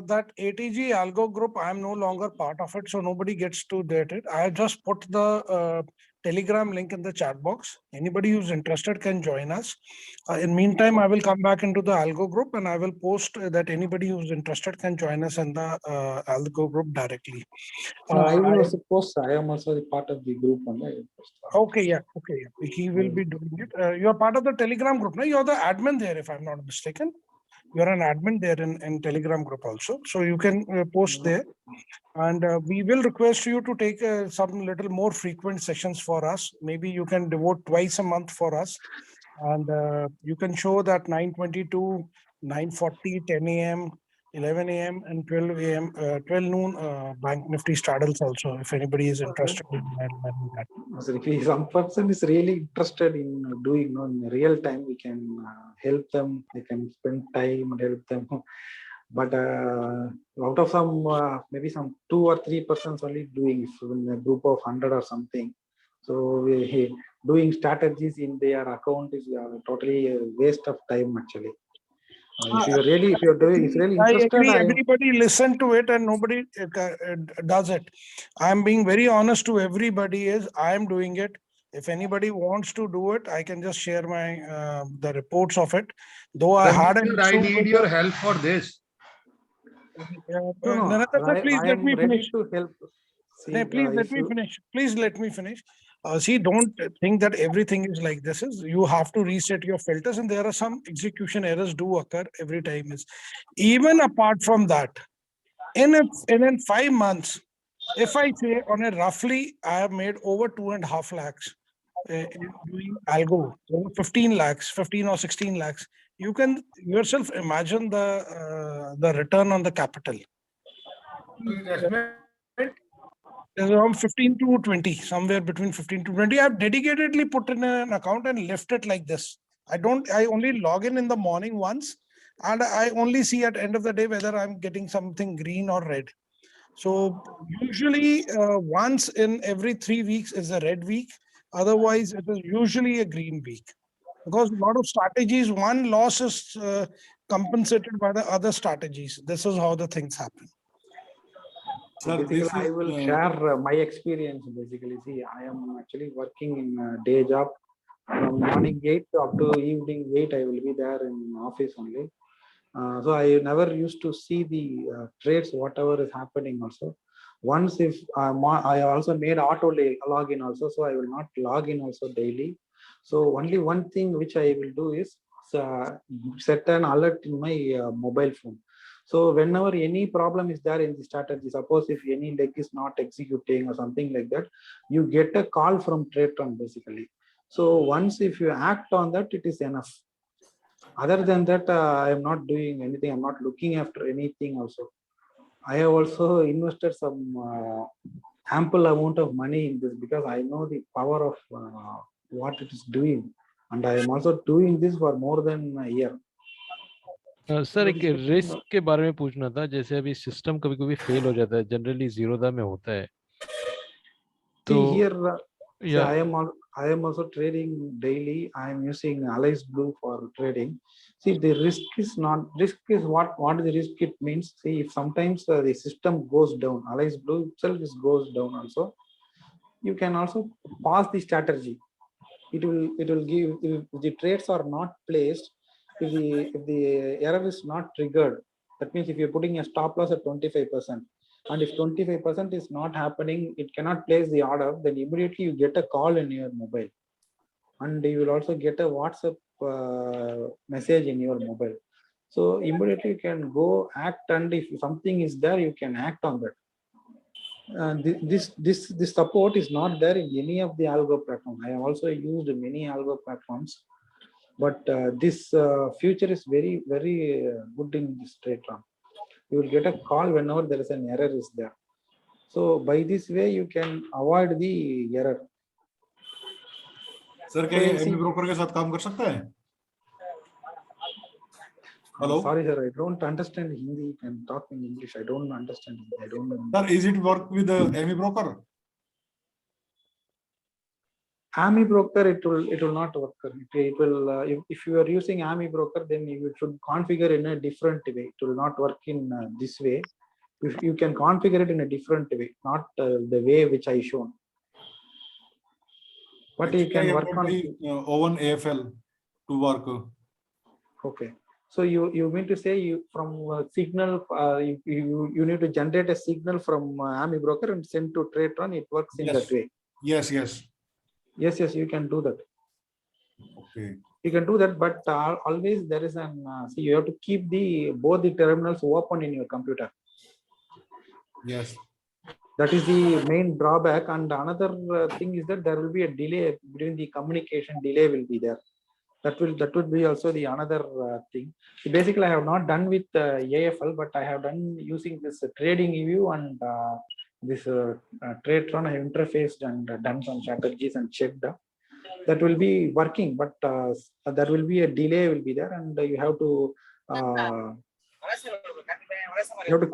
That ATG Algo group, I am no longer part of it, so nobody gets to get it. I have just put the Telegram link in the chat box. Anybody who's interested can join us. In meantime, I will come back into the Algo group and I will post that anybody who's interested can join us in the Algo group directly. I will also post. I am also the part of the group. Okay. He will be doing it. You are part of the Telegram group, no? You are the admin there, if I'm not mistaken. You're an admin there in Telegram group also. So you can post there. And we will request you to take some little more frequent sessions for us. Maybe you can devote twice a month for us. And you can show that 9:22, 9:40, 10 a.m., 11 a.m. and 12 a.m., 12 noon Bank Nifty straddles also. If anybody is interested in learning that. So if some person is really interested in doing, in real time, we can help them. They can spend time and help them. But out of some, maybe some 2 or 3 persons only doing, if in a group of 100 or something. So doing strategies in their account is totally a waste of time actually. If you're really I interested, agree. Everybody listen to it and nobody does it. I'm being very honest to everybody. I am doing it. If anybody wants to do it, I can just share my the reports of it. Though I had an Ranjit sir, I issue need with your help for this. Narendra sir, please I let am me ready finish. to help. See, No, please let if me you, finish. Please let me finish. See, don't think that everything is like this. You have to reset your filters, and there are some execution errors do occur every time. Even apart from that, in 5 months, if I say on a roughly, I have made over 2.5 lakhs in doing algo, over 15 lakhs, 15 or 16 lakhs. You can yourself imagine the return on the capital. Is around 15 to 20, somewhere between 15 to 20. I've dedicatedly put in an account and left it like this. I only log in the morning once, and I only see at end of the day whether I'm getting something green or red. So usually once in every 3 weeks is a red week. Otherwise, it is usually a green week. Because a lot of strategies, one loss is compensated by the other strategies. This is how the things happen. Sir, basically, this I is, will share my experience. Basically, see, I am actually working in a day job from morning 8 up to evening 8. I will be there in office only. So I never used to see the trades, whatever is happening also. Once if I also made auto login also, so I will not log in also daily. So only one thing which I will do is set an alert in my mobile phone. So whenever any problem is there in the strategy, suppose if any leg is not executing or something like that, you get a call from TradeTron basically. So once if you act on that, it is enough. Other than that, I am not doing anything. I'm not looking after anything also. I have also invested some ample amount of money in this because I know the power of what it is doing. And I am also doing this for more than a year. Sir एक risk के बारे में पूछना था, जैसे अभी system कभी कभी फेल हो जाता है, जनरली जीरोधा में होता है तो See here, see, I am also trading daily. I am using Alice Blue for trading. See, the risk is what the risk it means. See, if sometimes the system goes down, Alice Blue itself goes down also. You can also pause the strategy. It will give, if the trades are not placed, if the error is not triggered, that means if you're putting a stop loss at 25%, and if 25% is not happening, it cannot place the order, then immediately you get a call in your mobile, and you will also get a WhatsApp message in your mobile. So immediately you can go act, and if something is there, you can act on that. This support is not there in any of the algo platform. I have also used many algo platforms, but this feature is very good in this TradeTron. You will get a call whenever there is an error is there. So by this way you can avoid the error. Sir क्या ये Amy broker के साथ काम कर सकता है? Hello? Sorry sir, I don't understand Hindi. You can talk in English. I don't understand Hindi. I don't know. Sir, is it work with the Ami broker? Ami broker, it will not work. It will if you are using Ami broker, then you should configure in a different way. It will not work in this way. If you can configure it in a different way, not the way which I shown. But actually, you can work on O1 AFL to work. Okay. So you mean to say you from signal you need to generate a signal from Ami broker and send to TradeTron. It works in that way. Yes. Yes, you can do that. Okay. You can do that, but always there is an see, you have to keep both the terminals open in your computer. Yes. That is the main drawback. And another thing is that there will be a delay between the communication. Delay will be there. That would be also the another thing. So basically, I have not done with AFL, but I have done using this trading view and this TradeTron. I have interfaced and done some strategies and checked. That will be working, but there will be a delay will be there, and you have to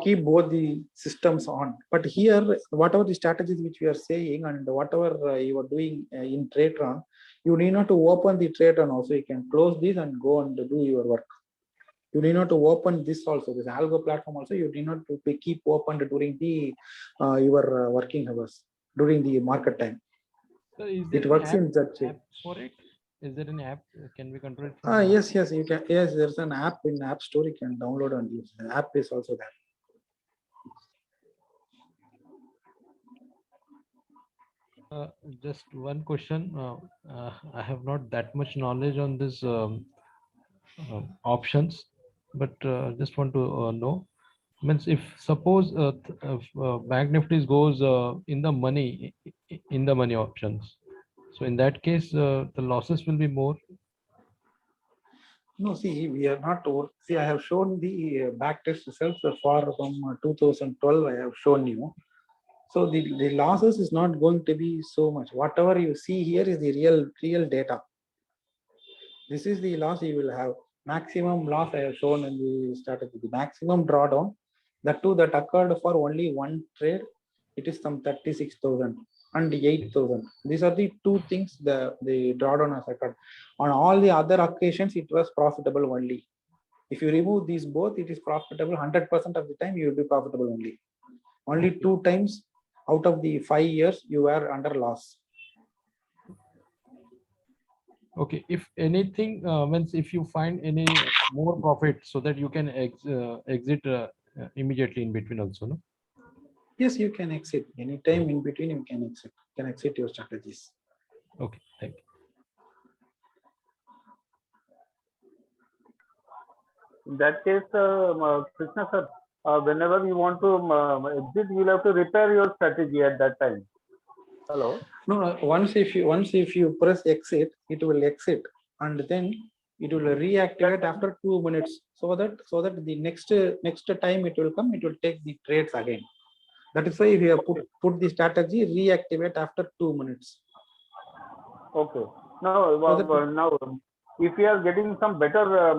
keep both the systems on. But here, whatever the strategies which we are saying and whatever you are doing in TradeTron, you need not to open the TradeTron also. You can close this and go and do your work. You need not to open this also. This algo platform also, you need not to keep open during the your working hours, during the market time. So is It there works an in such a app for it? Is there an app? Can we control it? from the app? yes, you can. Yes, there's an app in App Store. You can download and use. The app is also there. Just one question. I have not that much knowledge on this options, but just want to know. Means if suppose Bank Nifty goes in the money options, so in that case the losses will be more. No, see, we are not. See, I have shown the back test results for from 2012. I have shown you. So the losses is not going to be so much. Whatever you see here is the real data. This is the loss you will have. Maximum loss I have shown in the strategy. The maximum drawdown, that occurred for only one trade, it is some 36,000 and 8,000. These are the two things the drawdown has occurred. On all the other occasions, it was profitable only. If you remove these both, it is profitable 100% of the time. You will be profitable only. Only 2 times out of the 5 years you are under loss. Okay, if anything means if you find any more profit, so that you can exit immediately in between also, no? Yes, you can exit anytime in between. You can exit. You can exit your strategies. Okay, thank you. In that case, Krishna sir, whenever you want to exit, you will have to repair your strategy at that time. Hello. No, once if you press exit, it will exit, and then it will reactivate after 2 minutes. So that the next time it will come, it will take the trades again. That is why if you have put the strategy reactivate after 2 minutes. Okay. Now, now, if you are getting some better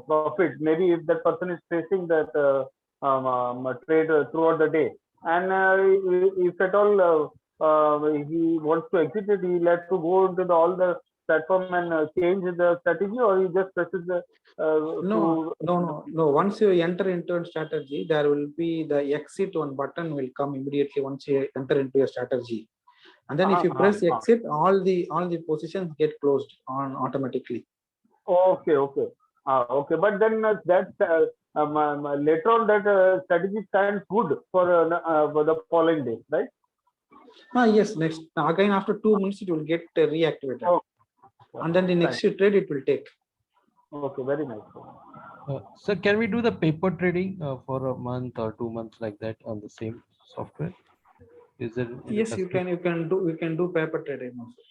profit, maybe if that person is facing that trade throughout the day, and if at all he wants to exit it, he'll have to go into all the platform and change the strategy, or he just presses the No. Once you enter into a strategy, there will be the exit one button will come immediately once you enter into a strategy, and then if you press exit, all the positions get closed on automatically. Okay. Okay. But then that later on that strategy stands good for the following day, right? Yes. Next again after 2 minutes it will get reactivated. Okay. And then the next trade it will take. Okay, very nice. Sir, can we do the paper trading for a month or 2 months like that on the same software? Is there? Yes, you can do paper trading also.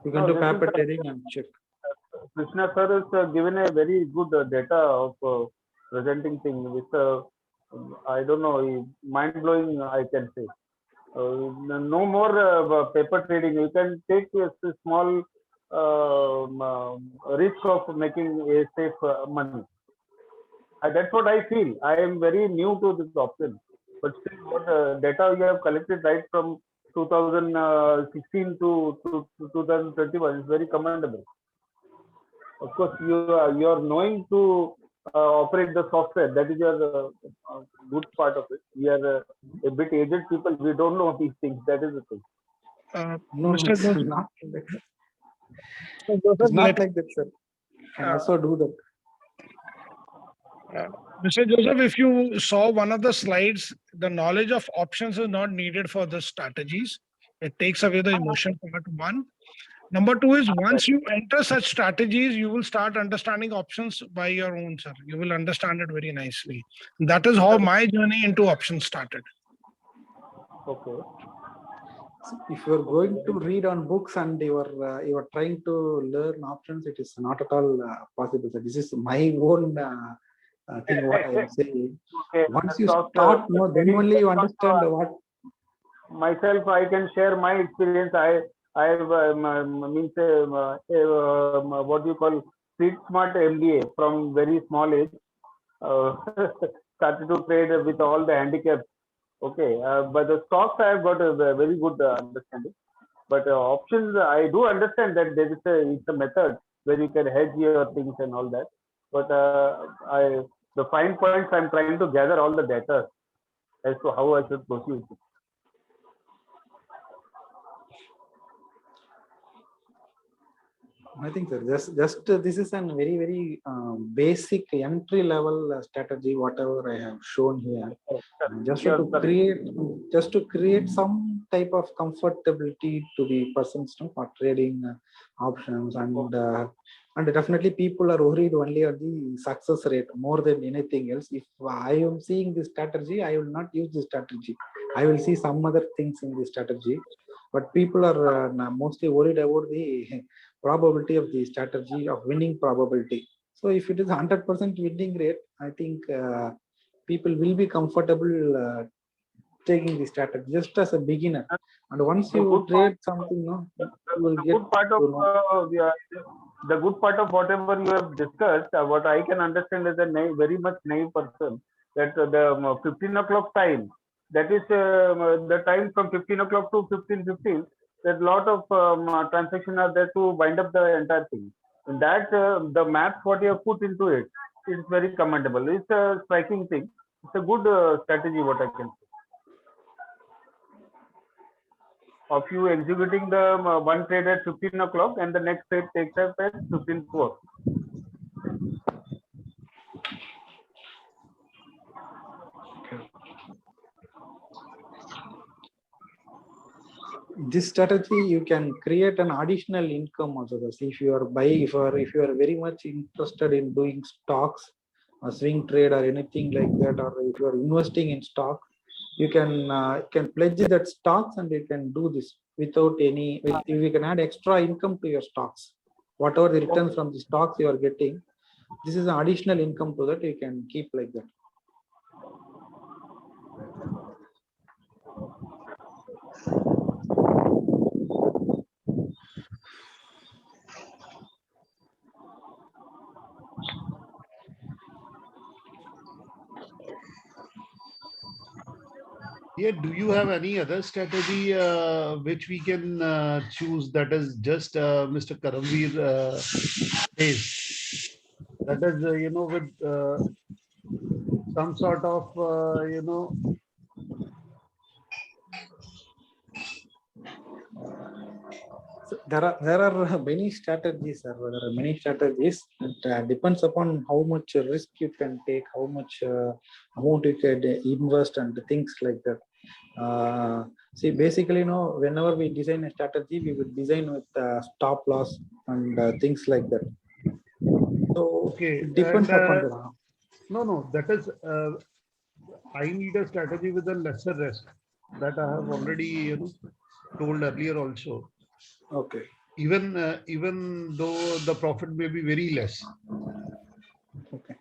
You can do paper trading and check. Krishna sir has given a very good data of presenting thing with I don't know, mind blowing, I can say. No more paper trading. You can take a small risk of making a safe money. That's what I feel. I am very new to this option, but still, what data you have collected right from 2016 to 2021 is very commendable. Of course, you are knowing to operate the software. That is your good part of it. We are a bit aged people. We don't know these things. That is the thing. Mr. It's Joseph, not like that. Joseph, It's not like that, sir. Can also do that. Mr. Joseph, if you saw one of the slides, the knowledge of options is not needed for the strategies. It takes away the emotion part one. Number two is once you enter such strategies, you will start understanding options by your own, sir. You will understand it very nicely. That is how my journey into options started. Okay. If you are going to read on books and you are trying to learn options, it is not at all possible. So this is my own thing. What I am saying. Okay, Once the you stocks, start, no, then trading only you stocks understand also, what. myself, I can share my experience. I've means what do you call street smart MBA from very small age. Uh, started to trade with all the handicaps. Okay, but the stocks I've got a very good understanding. But options, I do understand that there is it's a method where you can hedge your things and all that. But I the fine points I'm trying to gather all the data as to how I should proceed. I think sir, just this is a very basic entry level strategy. Whatever I have shown here, just Yes, to create some type of comfortability to the persons, no, for trading options, and definitely people are worried only on the success rate more than anything else. If I am seeing this strategy, I will not use this strategy. I will see some other things in this strategy. But people are mostly worried about the probability of the strategy of winning probability. So if it is 100% winning rate, I think people will be comfortable taking the strategy just as a beginner. And once the you good trade something, no, you will get good part of to know. the good part of whatever you have discussed, what I can understand as a very much naive person, that the 15 o'clock time, that is the time from 15 o'clock to 15:15. There's a lot of transactions are there to wind up the entire thing. And that the maths what you have put into it is very commendable. It's a striking thing. It's a good strategy. What I can say. Of you executing the one trade at 15 o'clock and the next trade takes up at 15:04. This strategy you can create an additional income also. If you are if you are very much interested in doing stocks, a swing trade or anything like that, or if you are investing in stock, you can pledge that stocks and you can do this without any. You can add extra income to your stocks. Whatever the returns from the stocks you are getting, this is an additional income to that. You can keep like that. Yeah, do you have any other strategy which we can choose that is just Mr. Karamveer says? That is, with some sort of, So there are many strategies, sir. There are many strategies. It depends upon how much risk you can take, how much amount you can invest, and things like that. See, basically, whenever we design a strategy, we will design with stop loss and things like that. So okay, it depends upon the. No, that is, I need a strategy with a lesser risk that I have already, told earlier also. Okay. Even though the profit may be very less. Okay.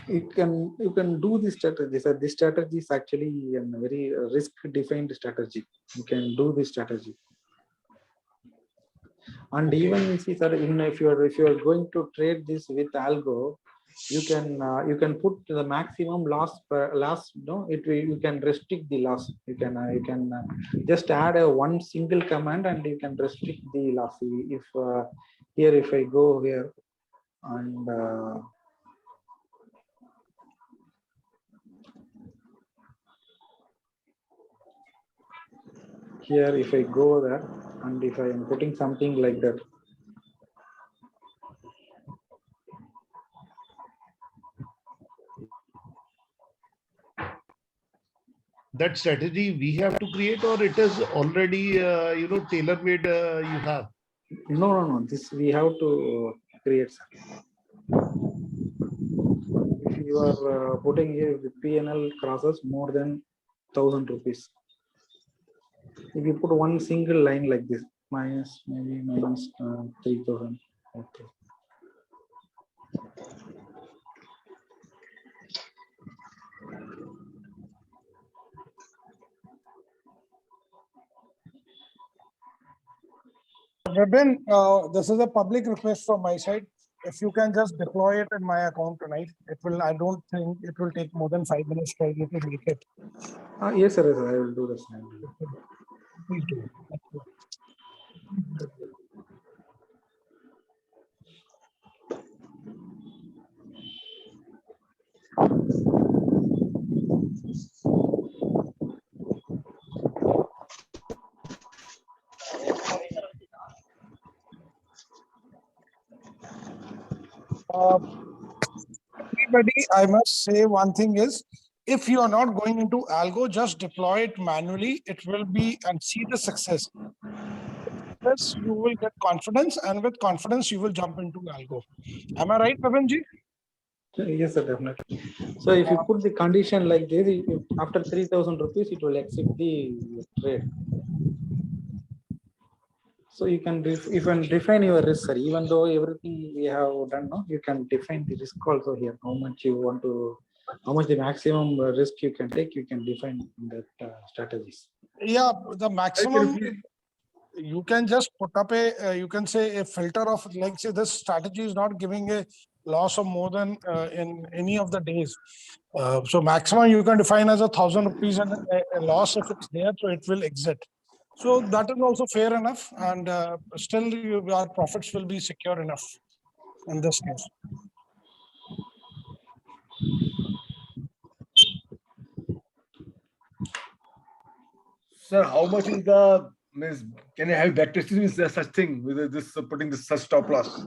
You can do this strategy. This strategy is actually a very risk-defined strategy. You can do this strategy. And Okay. even see, sir, if you are going to trade this with algo, you can put the maximum loss per loss. You can restrict the loss. You can just add one single command and you can restrict the loss. If here, if I go here and here, if I go there and if I am putting something like that, that strategy we have to create, or it is already tailor-made you have? No, this we have to create, sir. If you are putting here the PNL crosses more than 1,000 rupees. If you put one single line like this, minus 3,000. Okay. Vibin, this is a public request from my side. If you can just deploy it in my account tonight, it will. I don't think it will take more than 5 minutes for you to make it. Yes, sir. Yes, sir. I will do the same. Please do. Thank you. Everybody, I must say one thing is, if you are not going into algo, just deploy it manually. It will be and see the success. Yes, you will get confidence, and with confidence, you will jump into algo. Am I right, Pavanji? Yes, sir, definitely. So if you put the condition like this, after 3,000 rupees, it will exit the trade. So you can define your risk, sir. Even though everything we have done, no, you can define the risk also here. How much you want to, how much the maximum risk you can take, you can define in that strategies. Yeah, the maximum. You can just put up a, you can say a filter of, like, say this strategy is not giving a loss of more than in any of the days. So maximum you can define as 1,000 rupees, and a loss if it's there, so it will exit. So that is also fair enough, and still our profits will be secure enough in this case. Sir, how much is the means? Can you have backtesting with such thing with this putting this such stop loss?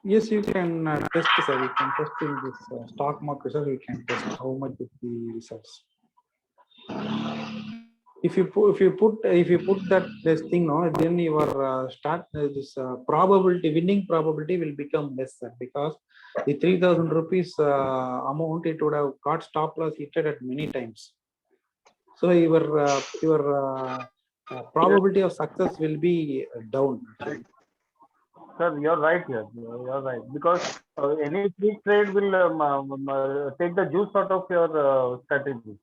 Yes, you can test, sir. You can test in this stock market, sir. You can test how much is the results. If you put that this thing, no, then your probability, winning probability will become less, sir, because the 3,000 rupees amount, it would have got stop loss hit at many times. So your probability of success will be down. Sir, you're right here. You're right, because any free trade will take the juice out of your strategy.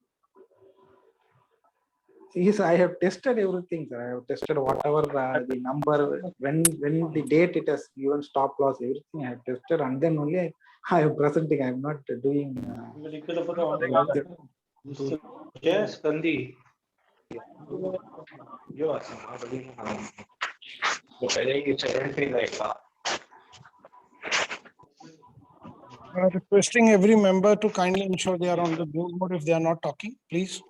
Yes, I have tested everything, sir. I have tested whatever the number, when the date it has given stop loss, everything I have tested, and then only I am presenting. I am not doing. Yes, Kandi. Requesting every member to kindly ensure they are on the Zoom mode if they are not talking, please.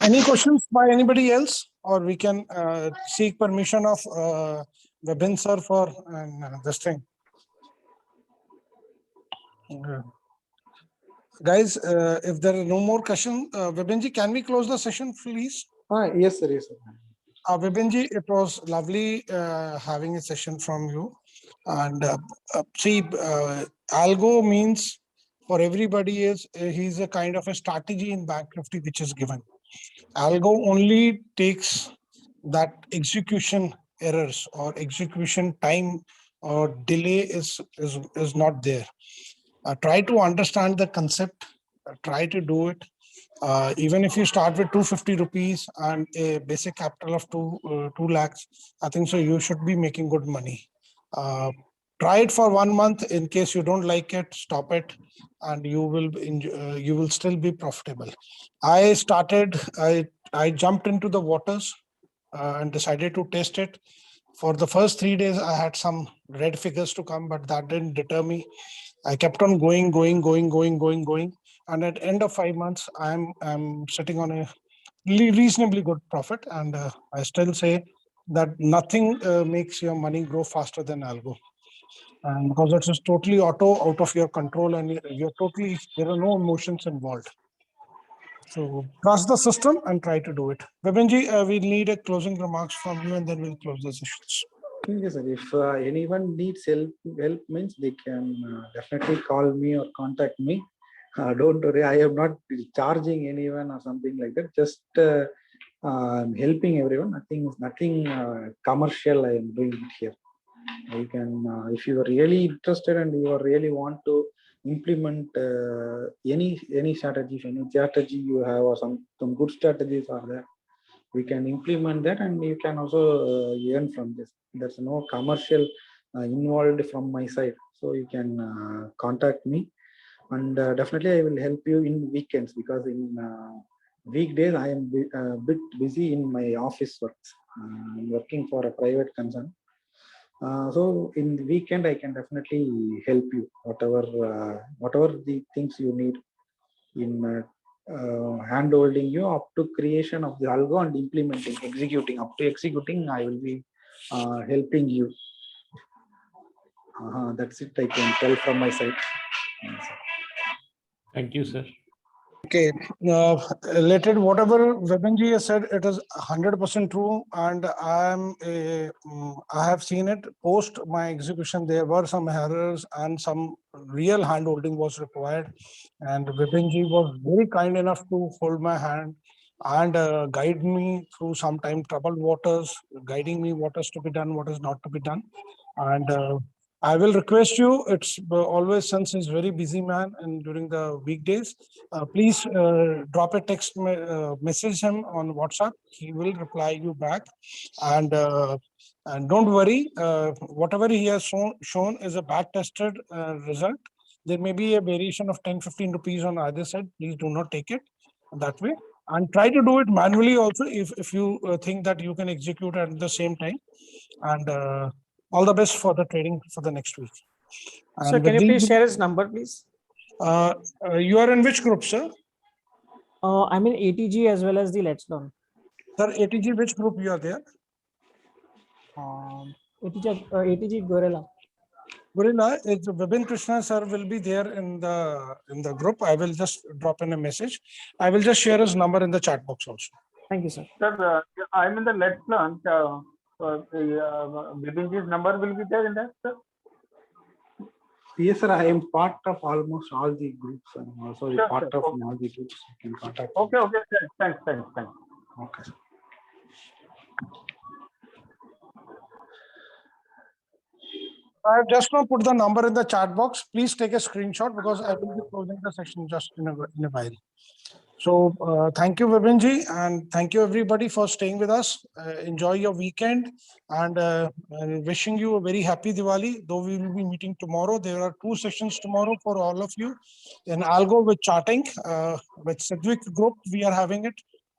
Any questions by anybody else, or we can seek permission of Vibin sir for this thing. Guys, if there are no more questions, Vibinji, can we close the session, please? Yes, sir. Yes, sir. Vibinji, it was lovely having a session from you. And see, algo means for everybody is he's a kind of a strategy in Bank Nifty which is given. Algo only takes that execution errors or execution time or delay is not there. Try to understand the concept, try to do it. Even if you start with 250 rupees and a basic capital of 2 lakhs, I think so you should be making good money. Try it for 1 month. In case you don't like it, stop it, and you will still be profitable. I jumped into the waters and decided to test it. For the first 3 days, I had some red figures to come, but that didn't deter me. I kept on going. And at the end of 5 months, I'm sitting on a reasonably good profit. And I still say that nothing makes your money grow faster than algo. And because it is totally auto, out of your control, and there are no emotions involved. So trust the system and try to do it. Vibinji, we need a closing remarks from you, and then we'll close the sessions. Yes, sir. If anyone needs help means they can definitely call me or contact me. Don't worry, I am not charging anyone or something like that. Just helping everyone. Nothing commercial. I am doing it here. You can, if you are really interested and you are really want to implement any strategy, if any strategy you have or some good strategies are there, we can implement that, and you can also earn from this. There's no commercial involved from my side, so you can contact me, and definitely I will help you in weekends, because in weekdays I am a bit busy in my office works. I'm working for a private concern. So in the weekend, I can definitely help you, whatever the things you need in hand holding you up to creation of the algo and implementing, executing. Up to executing, I will be helping you. That's it. I can tell from my side. Thank you, sir. Okay, related whatever Vipinji has said, it is 100% true, and I have seen it post my execution. There were some errors and some real hand holding was required, and Vipinji was very kind enough to hold my hand and guide me through sometime troubled waters, guiding me what is to be done, what is not to be done, and I will request you, it's always, since he's very busy man and during the weekdays, please drop a text message him on WhatsApp. He will reply you back, and don't worry, whatever he has shown is a back tested result. There may be a variation of 10-15 rupees on either side. Please do not take it that way, and try to do it manually also if you think that you can execute at the same time, and all the best for the trading for the next week. Sir, can you please share his number, please? You are in which group, sir? I'm in ATG as well as the Let's Learn. Sir, ATG, which group you are there? ATG Gorilla. Gorilla, it's Vipin Krishna sir will be there in the group. I will just drop in a message. I will just share his number in the chat box also. Thank you, sir. Sir, I'm in the Let's Learn. Vipinji's number will be there in that, sir? Yes, sir. I am part of almost all the groups. I'm also Sure, part sir. of Okay. all the groups. You can contact. Okay, sir. Thanks. Okay, sir. I have just now put the number in the chat box. Please take a screenshot because I will be closing the session just in a while. So thank you, Vipinji, and thank you everybody for staying with us. Enjoy your weekend, and wishing you a very happy Diwali. Though we will be meeting tomorrow, there are 2 sessions tomorrow for all of you. In Algo with charting, with Sidvik group, we are having it.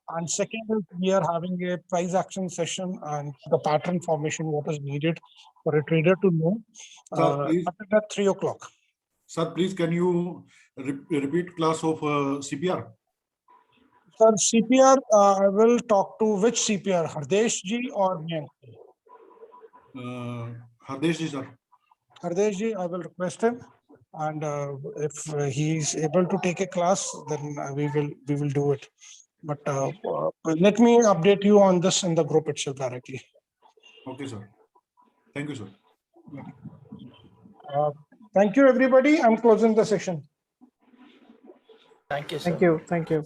And second is we are having a price action session and the pattern formation, what is needed for a trader to know. Please. At 3 o'clock. Sir, please, can you repeat class of CPR? Sir, CPR, I will talk to which CPR, Hardesh ji or Mayank? Hardesh ji, sir. Hardesh ji, I will request him, and if he is able to take a class, then we will do it. But let me update you on this in the group itself directly. Okay, sir. Thank you, sir. Thank you, everybody. I'm closing the session. Thank you, sir. Thank you.